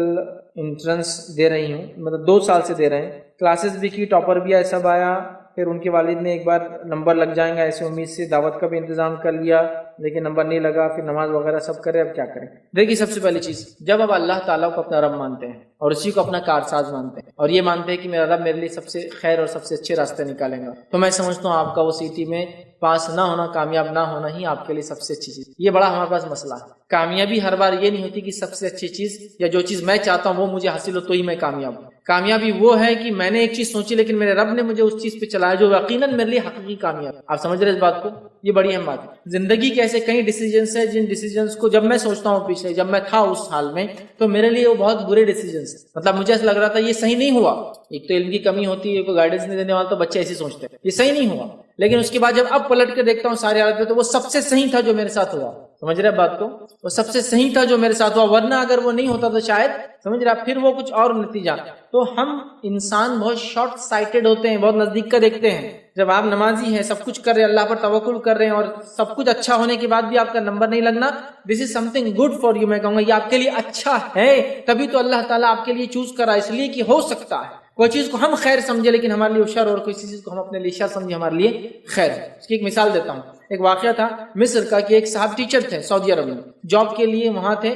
انٹرنس دے رہی ہوں, مطلب 2 سال سے دے رہے ہیں, کلاسز بھی کی, ٹاپر بھی آیا, سب آیا, پھر ان کے والد نے ایک بار نمبر لگ جائیں گا ایسے امید سے دعوت کا بھی انتظام کر لیا, لیکن نمبر نہیں لگا, پھر نماز وغیرہ سب کرے, اب کیا کریں؟ دیکھیے, سب سے پہلی چیز, جب آپ اللہ تعالیٰ کو اپنا رب مانتے ہیں اور اسی کو اپنا کارساز مانتے ہیں اور یہ مانتے ہیں کہ میرا رب میرے لیے سب سے خیر اور سب سے اچھے راستے نکالیں گا, تو میں سمجھتا ہوں آپ کا وہ CET میں پاس نہ ہونا, کامیاب نہ ہونا ہی آپ کے لیے سب سے اچھی چیز. یہ بڑا ہمارے پاس مسئلہ ہے. کامیابی ہر بار یہ نہیں ہوتی کہ سب سے اچھی چیز یا جو چیز میں چاہتا ہوں وہ مجھے حاصل ہو تو ہی میں کامیاب ہوں. کامیابی وہ ہے کہ میں نے ایک چیز سوچی لیکن میرے رب نے مجھے اس چیز پہ چلایا جو یقیناً میرے لیے حقیقی کامیاب. آپ سمجھ رہے اس بات کو؟ یہ بڑی اہم بات ہے. زندگی کے ایسے کئی ڈیسیجنس ہیں جن ڈیسیجنس کو جب میں سوچتا ہوں پچھلے, جب میں تھا اس حال میں, تو میرے لیے وہ بہت برے ڈیسیجنس ہیں. مطلب مجھے ایسا لگ رہا تھا یہ صحیح نہیں ہوا. ایک تو علم کی کمی ہوتی ہے, کوئی گائیڈنس نہیں دینے والا, تو بچے ایسے سوچتے ہیں یہ صحیح نہیں ہوا. لیکن اس کے بعد جب اب پلٹ کے دیکھتا ہوں سارے حالت میں, تو وہ سب سے صحیح تھا جو میرے ساتھ ہوا. سمجھ رہے بات کو؟ وہ سب سے صحیح تھا جو میرے ساتھ ہوا, ورنہ اگر وہ نہیں ہوتا تو شاید, سمجھ رہے, پھر وہ کچھ اور نتیجہ. تو ہم انسان بہت شارٹ سائٹڈ ہوتے ہیں, بہت نزدیک کا دیکھتے ہیں. جب آپ نمازی ہیں, سب کچھ کر رہے ہیں, اللہ پر توکل کر رہے ہیں, اور سب کچھ اچھا ہونے کے بعد بھی آپ کا نمبر نہیں لگنا, this is something good for you. میں کہوں گا یہ آپ کے لیے اچھا ہے, تبھی تو اللہ تعالیٰ آپ کے لیے چوز کرا, اس لیے کہ ہو سکتا ہے کوئی چیز کو ہم خیر سمجھے لیکن ہمارے لیے شر, اور کسی چیز کو ہم اپنے لیے شر سمجھے ہمارے لیے خیر. اس کی ایک مثال دیتا ہوں. ایک واقعہ تھا مصر کا کہ ایک صاحب ٹیچر تھے سعودی عرب میں, جاب کے لیے وہاں تھے,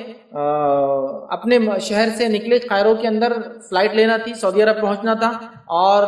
اپنے شہر سے نکلے, کائرو کے اندر فلائٹ لینا تھی, سعودی عرب پہنچنا تھا, اور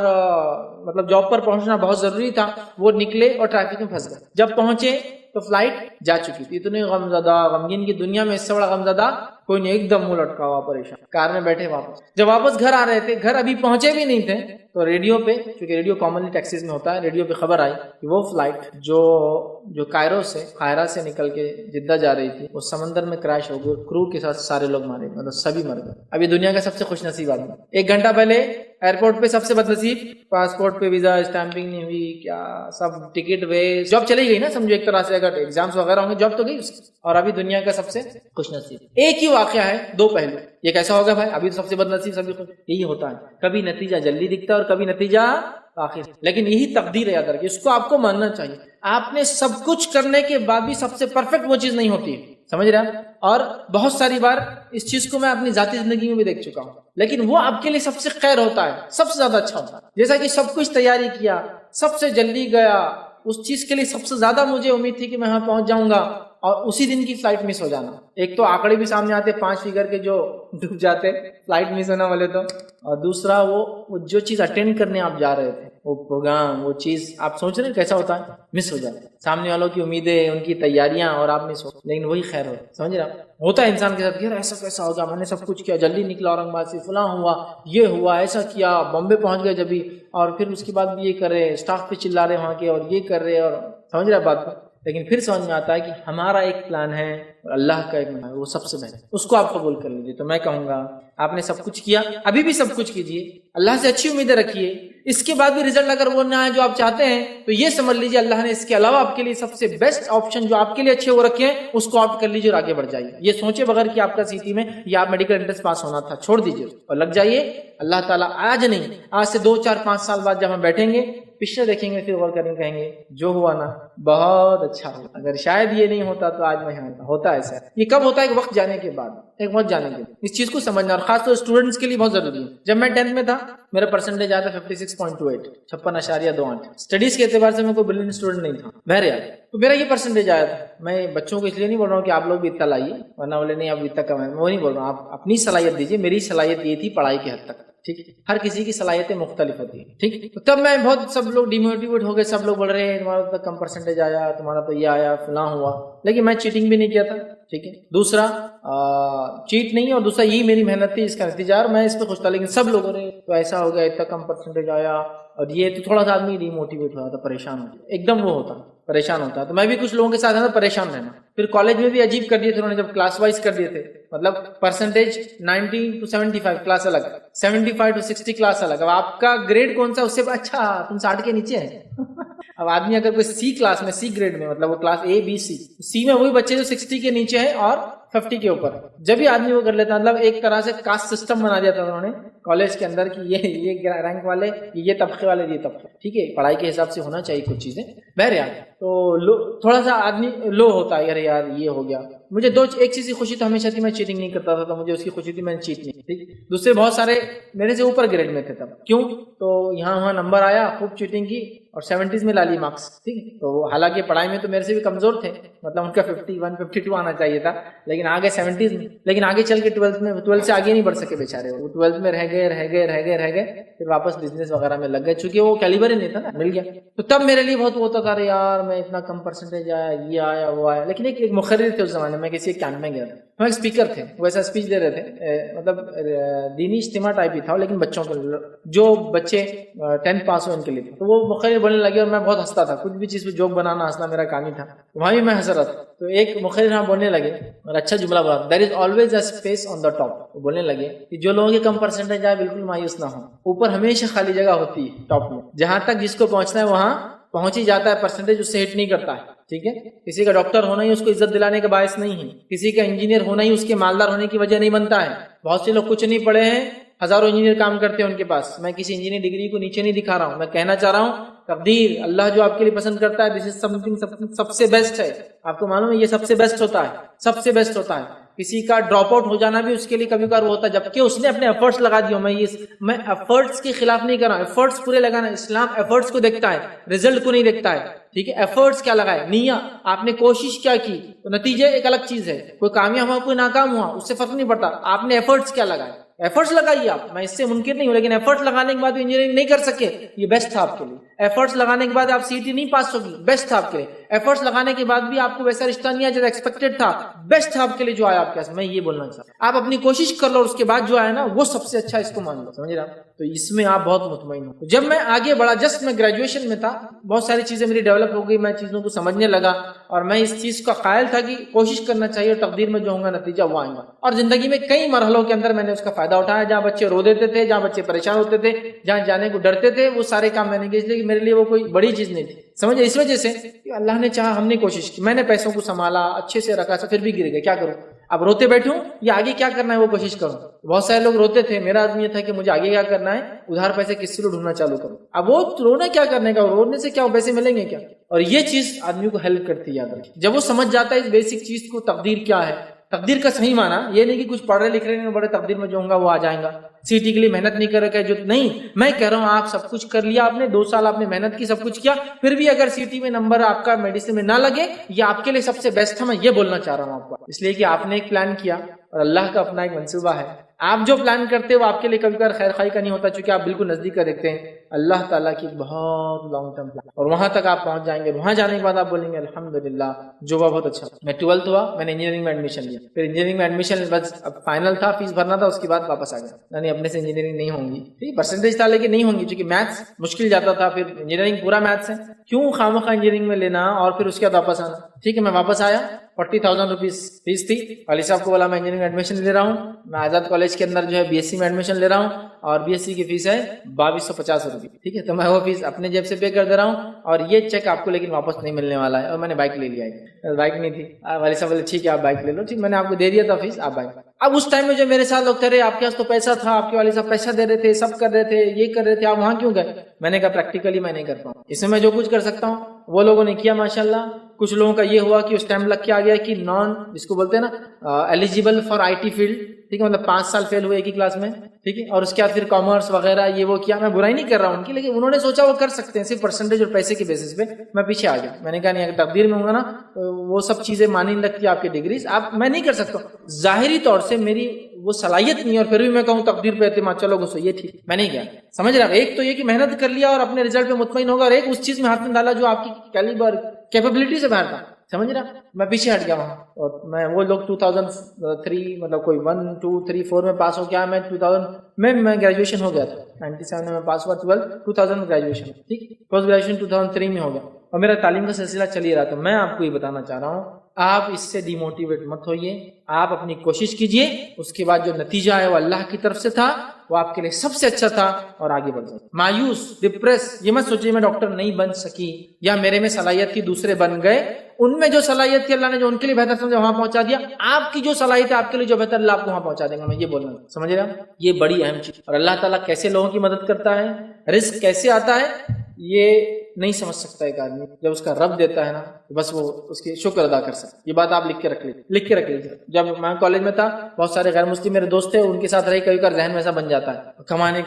مطلب جاب پر پہنچنا بہت ضروری تھا. وہ نکلے اور ٹریفک میں پھنس گئے. جب پہنچے تو فلائٹ جا چکی تھی. اتنے غمزدہ, غمگین کی دنیا میں اس سے بڑا غمزدہ کوئی نہیں, ایک دم منہ لٹکا ہوا, پریشان, کار میں بیٹھے واپس. جب واپس گھر آ رہے تھے, گھر ابھی پہنچے بھی نہیں تھے, تو ریڈیو پہ, چونکہ ریڈیو کامنلی ٹیکسیز میں ہوتا ہے, ریڈیو پہ خبر آئی کہ وہ فلائٹ جو کائرو سے, قاہرہ سے نکل کے جدہ جا رہی تھی, وہ سمندر میں کریش ہو گئی, کرو کے ساتھ سارے لوگ مارے گئے, مطلب سبھی مر گئے. ابھی دنیا کا سب سے خوش نصیب آدمی. 1 گھنٹہ پہلے ایئرپورٹ پہ سب سے بد نصیب, پاسپورٹ پہ ویزا اسٹیمپنگ نہیں ہوئی, کیا سب ٹکٹ ویسٹ, جاب چلی گئی نا, سمجھو ایک طرح سے, اگر ایگزامس وغیرہ ہوں گے جاب تو گئی اس کی. اور ابھی دنیا کا سب سے خوش نصیب. ایک ہی واقعہ ہے, 2 پہلو. یہ کیسا ہوگا بھائی؟ ابھی تو سب سے بد نصیب سبھی خوش. یہی ہوتا ہے, کبھی نتیجہ جلدی دکھتا ہے اور کبھی نتیجہ آخر. لیکن یہی تقدیر ہے یاد رکھیے, اس کو آپ کو ماننا چاہیے. آپ نے سب کچھ کرنے کے بعد بھی سب سے پرفیکٹ وہ چیز نہیں ہوتی, سمجھ رہے ہیں؟ اور بہت ساری بار اس چیز کو میں اپنی ذاتی زندگی میں بھی دیکھ چکا ہوں, لیکن وہ آپ کے لیے سب سے خیر ہوتا ہے, سب سے زیادہ اچھا ہوتا ہے. جیسا کہ سب کچھ تیاری کیا, سب سے جلدی گیا, اس چیز کے لیے سب سے زیادہ مجھے امید تھی کہ میں وہاں پہنچ جاؤں گا, اور اسی دن کی فلائٹ مس ہو جانا. ایک تو آنکڑے بھی سامنے آتے 5 فگر کے جو ڈوب جاتے فلائٹ مس ہونا والے, تو اور دوسرا وہ جو چیز اٹینڈ کرنے آپ جا رہے تھے, وہ پروگرام, وہ چیز آپ سوچ رہے ہیں کیسا ہوتا ہے, مس ہو جاتا ہے. سامنے والوں کی امیدیں, ان کی تیاریاں, اور آپ مس ہو, لیکن وہی خیر ہو, سمجھ رہے ہیں, ہوتا ہے انسان کے ساتھ کہ یار ایسا کیسا ہو گیا, میں نے سب کچھ کیا, جلدی نکلا اورنگ آباد سے, فلاں ہوا, یہ ہوا, ایسا کیا, بامبے پہنچ گئے جبھی, اور پھر اس کے بعد بھی یہ کر رہے, اسٹاف پہ چلا رہے وہاں کے, اور یہ کر رہے, اور سمجھ رہے بات کو. لیکن پھر سمجھ میں آتا ہے کہ ہمارا ایک پلان ہے اور اللہ کا ایک پلان ہے, وہ سب سے بہتر, اس کو آپ قبول کر لیجیے. تو میں کہوں گا آپ نے سب کچھ کیا, ابھی بھی سب کچھ کیجیے, اللہ سے اچھی امیدیں رکھیے. اس کے بعد بھی رزلٹ اگر وہ نہ آئے جو آپ چاہتے ہیں تو یہ سمجھ لیجیے اللہ نے اس کے علاوہ آپ کے لیے سب سے بیسٹ آپشن جو آپ کے لیے اچھے وہ رکھے ہیں, اس کو آپٹ کر لیجیے اور آگے بڑھ جائیے. یہ سوچے بغیر کہ آپ کا CT میں یا آپ میڈیکل انٹرنس پاس ہونا تھا, چھوڑ دیجیے اور لگ جائیے. اللہ تعالیٰ آج نہیں, آج سے 2 4 5 سال بعد جب ہم بیٹھیں گے پیچھے دیکھیں گے, پھر غور کریں گے, کہیں گے جو ہوا نا بہت اچھا ہوا, اگر شاید یہ نہیں ہوتا تو آج میں ہوتا. ایسا یہ کب ہوتا ہے؟ ایک وقت جانے کے بعد, ایک وقت جانے کے بعد. اس چیز کو سمجھنا, اور خاص طور اسٹوڈنٹس کے لیے بہت ضروری ہے. جب میں 10th میں تھا میرا پرسنٹیج آیا تھا 56.28, 56.28. اسٹڈیز کے اعتبار سے میں کوئی برلین اسٹوڈنٹ نہیں تھا بہرحال, تو میرا یہ پرسنٹیج آیا تھا. میں بچوں کو اس لیے نہیں بول رہا ہوں کہ آپ لوگ بھی اتنا لائیے, ورنہ بولے نہیں آپ اتنا کم ہے, میں وہ نہیں بول رہا ہوں. آپ اپنی صلاحیت دیجیے. میری صلاحیت یہ تھی پڑھائی کے حد تک, ٹھیک ہے, ہر کسی کی صلاحیتیں مختلف ہوتی ہیں, ٹھیک. تو تب میں بہت, سب لوگ ڈیموٹیویٹ ہو گئے, سب لوگ بول رہے ہیں تمہارا تو کم پرسنٹیج آیا, تمہارا تو یہ آیا, فلاں ہوا. لیکن میں چیٹنگ بھی نہیں کیا تھا, ٹھیک ہے. دوسرا چیٹ نہیں, اور دوسرا یہی میری محنت تھی, اس کا نتیجہ, اور میں اس پہ خوش تھا. لیکن سب لوگوں نے تو ایسا ہو گیا, اتنا کم پرسنٹیج آیا, اور یہ تو تھوڑا سا آدمی ڈیموٹیویٹ ہوا تھا, پریشان ہو گیا ایک دم, وہ ہوتا پریشان ہوتا ہے. تو میں بھی کچھ لوگوں کے ساتھ تھا پریشان رہنا. پھر کالج میں بھی عجیب کر دیے تھے انہوں نے, جب کلاس وائز کر دیے تھے, مطلب پرسنٹیج 90 to 75 کلاس الگ, 75 to 60 کلاس الگ. اب آپ کا گریڈ کون سا, اس سے اچھا تم 60 کے نیچے ہیں. اب آدمی اگر کوئی C کلاس میں, C گریڈ میں, مطلب وہ کلاس A B C میں وہی بچے جو 60 کے نیچے ہیں اور 50 کے اوپر, جب بھی آدمی وہ کر لیتا, مطلب ایک طرح سے کاسٹ سسٹم بنا دیا تھا انہوں نے کالج کے اندر کہ یہ رینک والے, یہ طبقے والے, یہ طبقے, ٹھیک ہے. پڑھائی کے حساب سے ہونا چاہیے کچھ چیزیں بہرحال. تو تھوڑا سا آدمی لو ہوتا ہے, یار یہ ہو گیا. مجھے ایک چیز کی خوشی تو ہمیشہ تھی, میں چیٹنگ نہیں کرتا تھا, تو مجھے اس کی خوشی تھی میں نے چیٹ نہیں کی. دوسرے بہت سارے میرے سے اوپر گریڈ میں تھے تب, کیوں, تو یہاں وہاں نمبر آیا, خوب چیٹنگ کی اور 70s میں لا لی مارکس, ٹھیک ہے. تو حالانکہ پڑھائی میں تو میرے سے بھی کمزور تھے, مطلب ان کا 51 52 آنا چاہیے تھا, لیکن آگے 70s میں. لیکن آگے چل کے 12 سے آگے نہیں بڑھ سکے بیچارے, وہ 12 میں رہ گئے, پھر واپس بزنس وغیرہ میں لگ گئے, چونکہ وہ کیلیبر ہی نہیں تھا نا, مل گیا. تو تب میرے لیے بہت ہوتا تھا, یار میں اتنا کم پرسنٹیج آیا, یہ آیا وہ آیا. لیکن ایک مقرر تھے اس زمانے میں, کسی ایک کیمپ میں گیا تھا, وہ ایک اسپیکر تھے, وہ ایسا اسپیچ دے رہے تھے, مطلب دینی اجتماع ٹائپ ہی تھا, لیکن بچوں کے لیے, جو بچے 10th پاس ہوئے ان کے لیے. تو وہ مقرر بولنے لگے اور میں بہت ہنستا تھا, کچھ بھی چیز پہ جوک بنانا ہنسنا میرا کام ہی تھا, وہاں بھی میں ہنس رہا تھا. تو ایک مقرر ہاں بولنے لگے اور اچھا جملہ بولا, there is always a space on the top. وہ بولنے لگے کہ جو لوگوں کے کم پرسنٹیج آئے بالکل مایوس نہ ہو, اوپر ہمیشہ خالی جگہ ہوتی ہے ٹاپ میں, جہاں تک جس کو پہنچنا ہے وہاں پہنچ ہی جاتا ہے, پرسنٹیج اس سے ہٹ نہیں کرتا ہے, ٹھیک ہے. کسی کا ڈاکٹر ہونا ہی اس کو عزت دلانے کا باعث نہیں ہے, کسی کا انجینئر ہونا ہی اس کے مالدار ہونے کی وجہ نہیں بنتا ہے. بہت سے لوگ کچھ نہیں پڑھے ہیں, ہزاروں انجینئر کام کرتے ہیں ان کے پاس. میں کسی انجینئر ڈگری کو نیچے نہیں دکھا رہا ہوں, میں کہنا چاہ رہا ہوں تقدیر, اللہ جو آپ کے لیے پسند کرتا ہے, دس از سم تھنگ سب سے بیسٹ ہے. آپ کو معلوم ہے یہ سب سے بیسٹ ہوتا ہے, سب سے بیسٹ ہوتا ہے. کسی کا ڈراپ آؤٹ ہو جانا بھی اس کے لیے کبھی کبھار ہوتا ہے, جبکہ اس نے اپنے ایفرٹس لگا دیے. میں ایفرٹس کے خلاف نہیں کر رہا ہوں, ایفرٹس پورے لگانا. اسلام ایفرٹس کو دیکھتا ہے, ریزلٹ کو نہیں دیکھتا ہے, ٹھیک ہے. ایفرٹس کیا لگائے, نیت, آپ نے کوشش کیا کی, تو نتیجے ایک الگ چیز ہے. کوئی کامیاب ہوا کوئی ناکام ہوا, اس سے فرق نہیں پڑتا, آپ نے ایفرٹس کیا لگائے. ایفرٹس لگائیے آپ, میں اس سے منکر نہیں ہوں, لیکن ایفرٹس لگانے کے بعد انجینئرنگ نہیں کر سکے, یہ بیسٹ تھا آپ کے لیے. ایفرٹس لگانے کے بعد آپ CT نہیں پاس ہوگی, بیسٹ تھا آپ کے لیے. ایفرٹس لگانے کے بعد بھی آپ کو ویسا رشتہ نہیں آیا جیسا ایکسپیکٹڈ تھا, بیسٹ تھا آپ کے لیے جو آیا آپ کے پاس. میں یہ بولنا چاہتا ہوں, آپ اپنی کوشش کر لو, اس کے بعد جو آیا نا وہ سب سے اچھا, اس کو مان لو, سمجھ رہا. تو اس میں آپ بہت مطمئن ہو. جب میں آگے بڑھا, جسٹ میں گریجویشن میں تھا, بہت ساری چیزیں میری ڈیولپ ہو گئی, میں چیزوں کو سمجھنے لگا, اور میں اس چیز کا قائل تھا کہ کوشش کرنا چاہیے, تقدیر میں جو ہوگا نتیجہ وہ آئے گا. اور زندگی میں کئی مرحلوں کے اندر میں نے اس کا فائدہ اٹھایا, جہاں بچے رو دیتے تھے, جہاں بچے پریشان ہوتے تھے, جہاں جانے کو ڈرتے تھے, وہ سارے کام میں نے کیے, اس لیے کہ میرے لیے وہ کوئی بڑی چیز نہیں تھی, سمجھے. اس وجہ سے کہ اللہ نے چاہا, ہم نے کوشش کی, میں نے پیسوں کو سنبھالا, اچھے سے رکھا, پھر بھی گر گئے, کیا کروں. اب روتے بیٹھوں یا آگے کیا کرنا ہے وہ کوشش کروں. بہت سارے لوگ روتے تھے, میرا آدمی یہ تھا کہ مجھے آگے کیا کرنا ہے, ادھار پیسے کس سے ڈھونڈنا چالو کروں. اب وہ رونا کیا کرنے کا, رونے سے کیا پیسے ملیں گے کیا. اور یہ چیز آدمی کو ہیلپ کرتی ہے, یاد رکھیں. جب وہ سمجھ جاتا ہے اس بیسک چیز کو, تقدیر کیا ہے, تقدیر کا صحیح معنی یہ نہیں کہ کچھ پڑھ رہے لکھ رہے نہیں, بڑے تقدیر میں جو ہوں گا وہ آ جائیں گا. CT کے لیے محنت نہیں کر رکھا ہے جو نہیں, میں کہہ رہا ہوں آپ سب کچھ کر لیا, آپ نے 2 سال آپ نے محنت کی, سب کچھ کیا, پھر بھی اگر CT میں نمبر آپ کا میڈیسن میں نہ لگے, یہ آپ کے لیے سب سے بیسٹ ہے. میں یہ بولنا چاہ رہا ہوں آپ کو, اس لیے کہ آپ نے ایک پلان کیا اور اللہ کا اپنا ایک منصوبہ ہے. آپ جو پلان کرتے ہیں وہ آپ کے لیے کبھی کبھار خیر خواہی کا نہیں ہوتا، چونکہ آپ بالکل نزدیک کا دیکھتے ہیں، اللہ تعالیٰ کی بہت لانگ ٹرم پلان، اور وہاں تک آپ پہنچ جائیں گے. وہاں جانے کے بعد آپ بولیں گے الحمدللہ جو ہوا بہت اچھا. میں 12th ہوا، میں نے انجینئرنگ میں ایڈمیشن لیا، پھر انجینئرنگ میں ایڈمیشن بس اب فائنل تھا، فیس بھرنا تھا، اس کے بعد واپس آ گیا. نہیں اپنے سے انجینئرنگ نہیں ہوں گی، ٹھیک پرسنٹیج تھا لیکن نہیں ہوں گی، چونکہ میتھس مشکل جاتا تھا. پھر انجینئرنگ پورا میتھس ہے، کیوں خواہ انجینئرنگ میں لینا اور پھر اس کے بعد واپس آنا. ٹھیک ہے میں واپس آیا، 40,000 روپیز فیس تھی. والی صاحب کو بولا میں انجینئرنگ میں ایڈمیشن لے رہا ہوں، میں آزاد کالج کے اندر جو ہے BSc میں ایڈمیشن لے رہا ہوں، اور BSc کی فیس ہے 2250 روپئے. ٹھیک ہے تو میں وہ فیس اپنے جیب سے پے کر دے رہا ہوں، اور یہ چیک آپ کو لیکن واپس نہیں ملنے والا ہے. اور میں نے بائک لے لیا ہے، بائک نہیں تھی. والی صاحب بولے ٹھیک ہے آپ بائک لے لو، ٹھیک میں نے آپ کو دے دیا تھا فیس، آپ بائک. اب اس ٹائم میں جو میرے ساتھ لوگ تھے آپ کے پاس تو پیسہ تھا، آپ کے والد صاحب پیسہ دے رہے تھے، سب کر رہے تھے، یہ کر رہے تھے، آپ وہاں کیوں گئے؟ میں نے کہا پریکٹیکلی میں نہیں کر پاؤں، اس میں جو کچھ کر سکتا ہوں وہ لوگوں نے کیا ماشاءاللہ. کچھ لوگوں کا یہ ہوا کہ اس ٹائم لگ کے آ گیا کہ نان جس کو بولتے ہیں نا ایلیجیبل فار IT فیلڈ، ٹھیک ہے مطلب 5 سال فیل ہوئے ایک ہی کلاس میں، ٹھیک ہے، اور اس کے بعد پھر کامرس وغیرہ یہ وہ کیا. میں برائی نہیں کر رہا ہوں ان کی، لیکن انہوں نے سوچا وہ کر سکتے ہیں صرف پرسنٹیج اور پیسے کے بیسس پہ. میں پیچھے آ گیا، میں نے کہا نہیں اگر تقدیر میں ہوں گا نا وہ سب چیزیں مانی نہیں لگتی آپ کی ڈگریز، آپ میں نہیں کر سکتا. ظاہری طور سے میری وہ صلاحیت نہیں، اور پھر بھی میں کہوں تقدیر پہ اعتماد، چلو گھسو یہ ٹھیک، میں نہیں گیا. سمجھ رہے آپ، ایک تو یہ کہ محنت کر لیا اور اپنے رزلٹ پہ مطمئن ہوگا، اور ایک اس چیز میں ہاتھ میں ڈالا جو آپ کی کیلیبر کیپیبلٹی سے باہر تھا. سمجھ رہا میں پیچھے ہٹ گیا وہاں. اور میں وہ لوگ 2003 مطلب کوئی 1 2 3 4 میں پاس ہو گیا، میں 2000 میں گریجویشن ہو گیا تھا 97 میں پاس ہوا، 2000 میں گریجویشن، ٹھیک پوسٹ گریجویشن 2003 میں ہو گیا، اور میرا تعلیم کا سلسلہ چل ہی رہا. تو میں آپ کو یہ بتانا چاہ رہا ہوں آپ اس سے ڈی موٹیویٹ مت ہوئیے، آپ اپنی کوشش کیجئے، اس کے بعد جو نتیجہ ہے وہ اللہ کی طرف سے تھا، وہ آپ کے لیے سب سے اچھا تھا، اور آگے بڑھ جائے. مایوس ڈپریس یہ مت سوچیے میں ڈاکٹر نہیں بن سکی یا میرے میں صلاحیت تھی دوسرے بن گئے. ان میں جو صلاحیت تھی اللہ نے جو ان کے لیے بہتر سمجھا وہاں پہنچا دیا. آپ کی جو صلاحیت ہے آپ کے لیے جو بہتر اللہ آپ کو وہاں پہنچا دیں گا. میں یہ بول رہا ہوں، سمجھ رہے ہیں؟ یہ بڑی اہم چیز. اور اللہ تعالیٰ کیسے لوگوں کی مدد کرتا ہے، رزق کیسے آتا ہے یہ نہیں سمجھ سکتا ایک آدمی. جب اس کا رب دیتا ہے نا بس وہ اس کی شکر ادا کر سکتا. یہ بات آپ لکھ کے رکھ لیجیے. جب میں کالج میں تھا بہت سارے غیر مسلم میرے دوست تھے، ان کے ساتھ رہی کبھی کبھار ذہن میں ایسا بن جاتا ہے کمانے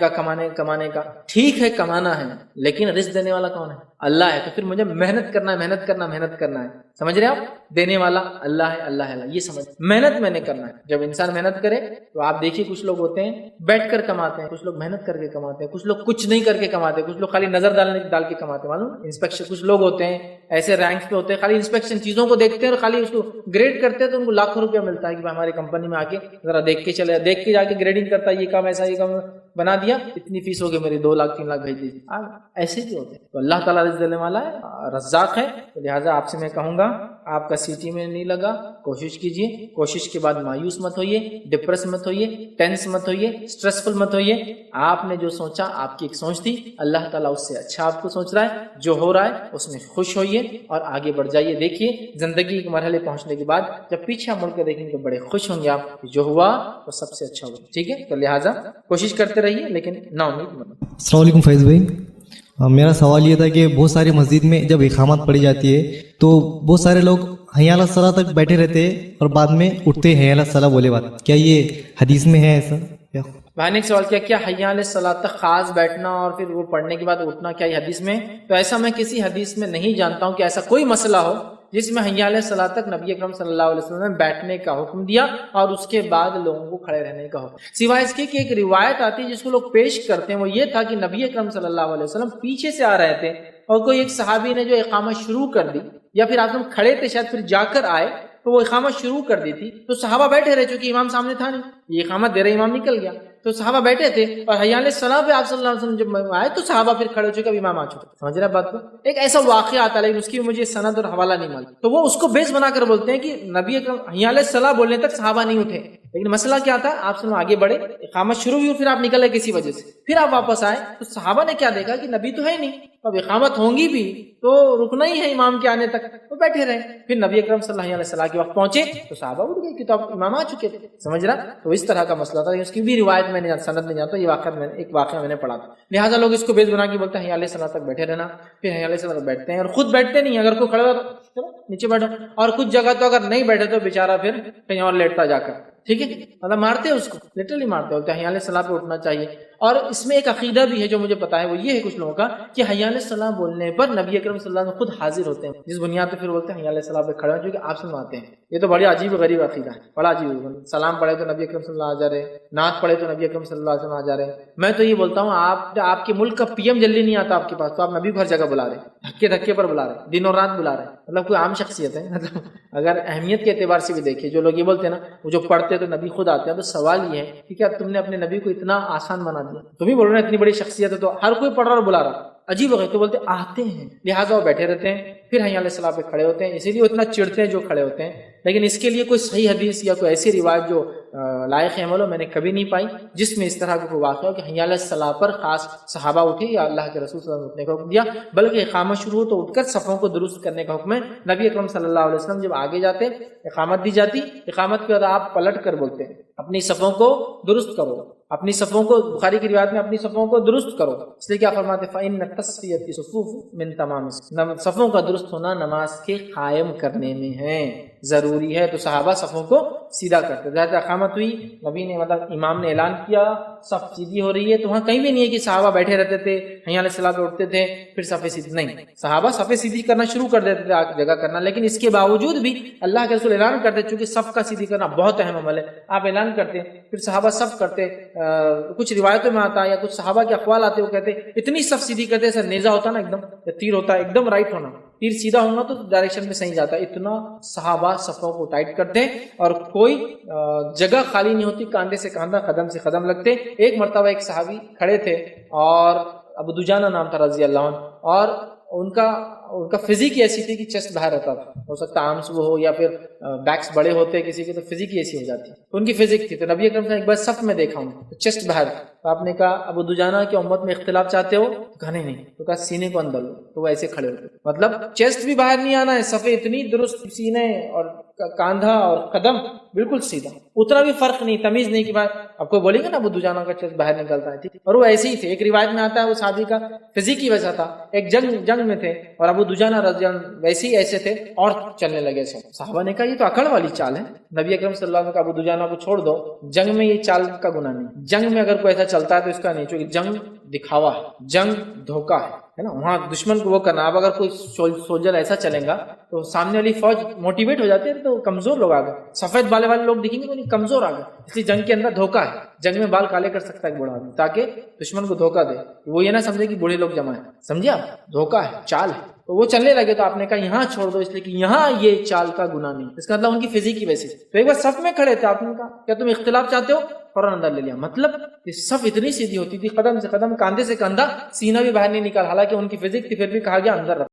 کا. ٹھیک ہے کمانا ہے لیکن رزق دینے والا کون ہے؟ اللہ ہے. تو پھر مجھے محنت کرنا ہے. سمجھ رہے آپ؟ دینے والا اللہ ہے، اللہ ہے. یہ سمجھ محنت میں نے کرنا ہے. جب انسان محنت کرے تو آپ دیکھیے کچھ لوگ ہوتے ہیں بیٹھ کر کماتے ہیں، کچھ لوگ محنت کر کے کماتے ہیں، کچھ لوگ کچھ نہیں کر کے کماتے ہیں، کچھ لوگ خالی نظر ڈال کے کماتے ہیں. معلوم انسپیکشن کچھ لوگ ہوتے ہیں ایسے رینکس پہ ہوتے ہیں، خالی انسپیکشن چیزوں کو دیکھتے ہیں اور خالی اس کو گریڈ کرتے ہیں، تو ان کو لاکھوں روپیہ ملتا ہے کہ ہماری کمپنی میں آ کے ذرا دیکھ کے جا کے گریڈنگ کرتا ہے، یہ کام ایسا، یہ کام بنا دیا، اتنی فیس ہو گئی میری 2 لاکھ 3 لاکھ بھیج دیجیے. ایسے بھی ہوتے ہیں. تو اللہ تعالیٰ رزق دینے والا ہے، رزاق ہے. تو لہٰذا آپ سے میں کہوں گا آپ کا CT میں نہیں لگا، کوشش کیجیے. کوشش کے بعد مایوس مت ہوئیے، ڈپریس مت ہوئیے، ٹینس مت ہوئیے، اسٹریسفل مت ہوئیے. آپ نے جو سوچا آپ کی ایک سوچ تھی، اللہ تعالیٰ اس سے اچھا آپ کو سوچ رہا ہے. جو ہو رہا ہے اس میں خوش ہوئیے اور آگے بڑھ جائیے. دیکھیے زندگی کے مرحلے پہنچنے کے بعد جب پیچھے مڑ کے دیکھیں گے تو بڑے خوش ہوں گے آپ کہ جو ہوا وہ سب سے اچھا ہوا. ٹھیک ہے، تو لہٰذا کوشش کرتے رہیے لیکن نا امید مت. السلام علیکم فیض بھائی. میرا سوال یہ تھا کہ بہت ساری مسجد میں جب اقامت پڑھی جاتی ہے تو بہت سارے لوگ حی علی الصلاۃ تک بیٹھے رہتے ہیں اور بعد میں اٹھتے حی علی الصلاۃ بولے بات. کیا یہ حدیث میں ہے ایسا؟ بھائی نے ایک سوال کیا حی علی الصلاۃ تک خاص بیٹھنا اور پھر وہ پڑھنے کے بعد اٹھنا کیا یہ حدیث میں؟ تو ایسا میں کسی حدیث میں نہیں جانتا ہوں کہ ایسا کوئی مسئلہ ہو جس میں حی علی الصلاۃ تک نبی اکرم صلی اللہ علیہ وسلم نے بیٹھنے کا حکم دیا اور اس کے بعد لوگوں کو کھڑے رہنے کا حکم. سوائے اس کے کہ ایک روایت آتی ہے جس کو لوگ پیش کرتے ہیں، وہ یہ تھا کہ نبی اکرم صلی اللہ علیہ وسلم پیچھے سے آ رہے تھے اور کوئی ایک صحابی نے جو اقامت شروع کر دی، یا پھر آپ کھڑے تھے شاید پھر جا کر آئے تو وہ اقامت شروع کر دی تھی، تو صحابہ بیٹھے رہے چونکہ امام سامنے تھا نہیں، یہ اقامت دے رہے امام نکل گیا تو صحابہ بیٹھے تھے اور حی علی الصلاۃ پہ آپ صلی اللہ علیہ وسلم جب آئے تو صحابہ پھر کھڑے ہو چکے، اب امام آ چکے. سمجھ رہے بات کو؟ ایک ایسا واقعہ آتا ہے لیکن اس کی مجھے سند اور حوالہ نہیں معلوم، تو وہ اس کو بیس بنا کر بولتے ہیں کہ نبی اکرم حی علی الصلاۃ بولنے تک صحابہ نہیں اٹھے. لیکن مسئلہ کیا تھا؟ آپ سے آگے بڑھے، اقامت شروع ہوئی اور پھر آپ نکلے کسی وجہ سے، پھر آپ واپس آئے تو صحابہ نے کیا دیکھا کہ نبی تو ہے نہیں، اب اقامت ہوں گی بھی تو رکنا ہی ہے امام کے آنے تک، تو بیٹھے رہے. پھر نبی اکرم صلی اللہ علیہ وسلم کے وقت پہنچے تو صحابہ اٹھ گئے کہ تو اب امام آ چکے تھے. سمجھ رہا؟ تو اس طرح کا مسئلہ تھا. اس کی بھی روایت میں نے سند نہیں جانتا، یہ ایک واقعہ میں نے پڑھا تھا. لہٰذا لوگ اس کو بیس بنا کے بولتے ہیں حی علی الصلاۃ تک بیٹھے رہنا، پھر حی علی الصلاۃ بیٹھتے ہیں اور خود بیٹھتے نہیں. اگر کوئی کھڑا ہوا تو چلو نیچے بیٹھو، اور کچھ جگہ تو اگر نہیں بیٹھے تو بیچارہ پھر کہیں اور لیٹتا جا کر. ٹھیک ہے، مطلب مارتے ہیں اس کو، لٹرلی مارتے، بولتے ہیں حی علی الصلاۃ پہ اٹھنا چاہیے. اور اس میں ایک عقیدہ بھی ہے جو مجھے پتا ہے، وہ یہ ہے کچھ لوگوں کا کہ حی علی الصلاۃ بولنے پر نبی اکرم صلی اللہ علیہ وسلم خود حاضر ہوتے ہیں، جس بنیاد پہ پھر بولتے ہیں حی علی الصلاۃ پہ کھڑے ہیں، جو کہ آپ سنواتے ہیں۔ یہ تو بڑی عجیب و غریب عقیدہ ہے، بڑا عجیب۔ سلام پڑھے تو نبی اکرم صلی اللہ علیہ وسلم آ جا رہے، نعت پڑھے تو نبی اکرم صلی اللہ علیہ وسلم آ جا رہے۔ میں تو یہ بولتا ہوں آپ کے ملک کا پی ایم جلدی نہیں آتا آپ کے پاس، تو آپ نبی کو ہر جگہ بلا رہے، دھکے دھکے پر بلا رہے، دن اور رات بلا رہے، مطلب کوئی عام شخصیت ہے؟ مطلب اگر اہمیت کے اعتبار سے بھی دیکھیں، جو لوگ یہ بولتے ہیں نا وہ جو پڑھتے تو نبی خود آتے ہیں، تو سوال یہ ہے کہ کیا تم نے اپنے نبی کو اتنا آسان بنا دیا؟ تم ہی بول رہے ہیں اتنی بڑی شخصیت ہے تو ہر کوئی پڑھ رہا اور بلا رہا، عجیب ہو گئے۔ تو بولتے آتے ہیں، لہٰذا وہ بیٹھے رہتے ہیں، پھر حی علیہ الصلاۃ پہ کھڑے ہوتے ہیں، اسی لیے وہ اتنا چڑھتے ہیں جو کھڑے ہوتے ہیں۔ لیکن اس کے لیے کوئی صحیح حدیث یا کوئی ایسی روایت جو لائق عمل ہو میں نے کبھی نہیں پائی جس میں اس طرح کا کوئی واقعہ ہو کہ حی علیہ الصلاۃ پر خاص صحابہ اٹھے یا اللہ کے رسول صلی اللہ علیہ وسلم اٹھنے کا حکم دیا، بلکہ اقامت شروع ہو تو اٹھ کر صفوں کو درست کرنے کا حکم ہے۔ نبی اکرم صلی اللہ علیہ وسلم جب آگے جاتے اقامت دی جاتی، اقامت کے بعد آپ پلٹ کر بولتے ہیں اپنی صفوں کو درست کرو، اپنی صفوں کو، بخاری کی روایت میں اپنی صفوں کو درست کرو، اس لیے کیا فرماتے ہیں فَإِنَّ تَصْفِيَةِ الصُّفُوفِ مِن تَمَامِ، صفوں کا درست ہونا نماز کے قائم کرنے میں ہے، ضروری ہے۔ تو صحابہ صفوں کو سیدھا کرتے، جب اقامت ہوئی نبی نے مطلب امام نے اعلان کیا صف سیدھی ہو رہی ہے، تو وہاں کہیں بھی نہیں ہے کہ صحابہ بیٹھے رہتے تھے حی علیہ الصلاۃ پہ اٹھتے تھے پھر صفیں سیدھی، نہیں، صحابہ صفیں سیدھی کرنا شروع کر دیتے تھے جگہ کرنا، لیکن اس کے باوجود بھی اللہ کے رسول اعلان کرتے، چونکہ صف کا سیدھی کرنا بہت اہم عمل ہے، آپ اعلان کرتے پھر صحابہ صف کرتے۔ کچھ روایتوں میں آتا ہے یا کچھ صحابہ کے اقوال آتے وہ کہتے اتنی صف سیدھی کرتے سر نیزہ ہوتا نا ایک دم، یا تیر ہوتا ہے ایک دم رائٹ ہونا، تیر سیدھا ہونا تو ڈائریکشن میں صحیح جاتا ہے، اتنا صحابہ صفوں کو ٹائٹ کرتے اور کوئی جگہ خالی نہیں ہوتی، کاندھے سے کاندھا قدم سے قدم لگتے۔ ایک مرتبہ ایک صحابی کھڑے تھے اور ابو دجانہ نام تھا رضی اللہ عنہ، اور ان کا فزیک ایسی تھی کہ چیسٹ باہر رہتا تھا، ہو سکتا ہے آرمس وہ ہو یا پھر بیکس بڑے ہوتے کسی کے، تو فزیک ہی ایسی ہو جاتی، تو ان کی فزیک تھی۔ تو نبی اکرم صلی اللہ علیہ وسلم ایک بار صف میں دیکھا ہوں تو چیسٹ باہر، تو آپ نے کہا ابو دجانہ کی امت میں اختلاف چاہتے ہو؟ کہا نہیں، تو کہا سینے کو اندر لو، تو وہ ایسے کھڑے ہوتے، مطلب چیسٹ بھی باہر نہیں آنا ہے، صفیں اتنی درست، سینے اور کاندھا اور قدم بالکل سیدھا، اتنا بھی فرق نہیں، تمیز نہیں کہ بھائی اب کوئی بولے گا نا ابو دجانہ کا چیسٹ باہر نکلتا ہے، ٹھیک، اور وہ ایسے ہی تھے۔ ایک روایت میں آتا ہے وہ صحابی کا فزیک ہی ویسا تھا، ایک جنگ میں تھے اور ابو دجانہ رضی اللہ عنہ ویسے ہی ایسے تھے اور چلنے لگے سے، صحابہ نے کہا یہ تو اکڑ والی چال ہے، نبی اکرم صلی اللہ علیہ وسلم کا ابو دجانہ کو چھوڑ دو، جنگ میں یہ چال کا گناہ نہیں، جنگ میں اگر کوئی ایسا چلتا ہے تو اس کا نہیں، چونکہ جنگ دکھاوا ہے، جنگ دھوکہ ہے نا، وہاں دشمن کو وہ کرنا۔ اب اگر کوئی سولجر ایسا چلے گا تو سامنے والی فوج موٹیویٹ ہو جاتی ہے، تو کمزور لوگ آ گئے، سفید بالے والے لوگ دکھیں گے تو کمزور آ گئے، اس لیے جنگ کے اندر دھوکہ ہے، جنگ میں بال کالے کر سکتا ہے ایک بڑا آدمی تاکہ دشمن کو دھوکہ دے، وہ یہ نہ سمجھے کہ بوڑھے لوگ جمع ہیں، سمجھے آپ، دھوکہ ہے، چال ہے۔ تو وہ چلنے لگے تو آپ نے کہا یہاں چھوڑ دو، اس لیے کہ یہاں یہ چال کا گناہ نہیں، اس کا مطلب ان کی فزیک کی ویسی۔ تو ایک بار صف میں کھڑے تھے، آپ نے کہا کیا تم اختلاف چاہتے ہو؟ فوراً اندر لے لیا، مطلب یہ صف اتنی سیدھی ہوتی تھی، قدم سے قدم، کاندھے سے کاندھا، سینہ بھی باہر نہیں نکال، حالانکہ ان کی فزیک تھی، پھر بھی کہا گیا اندر رکھ۔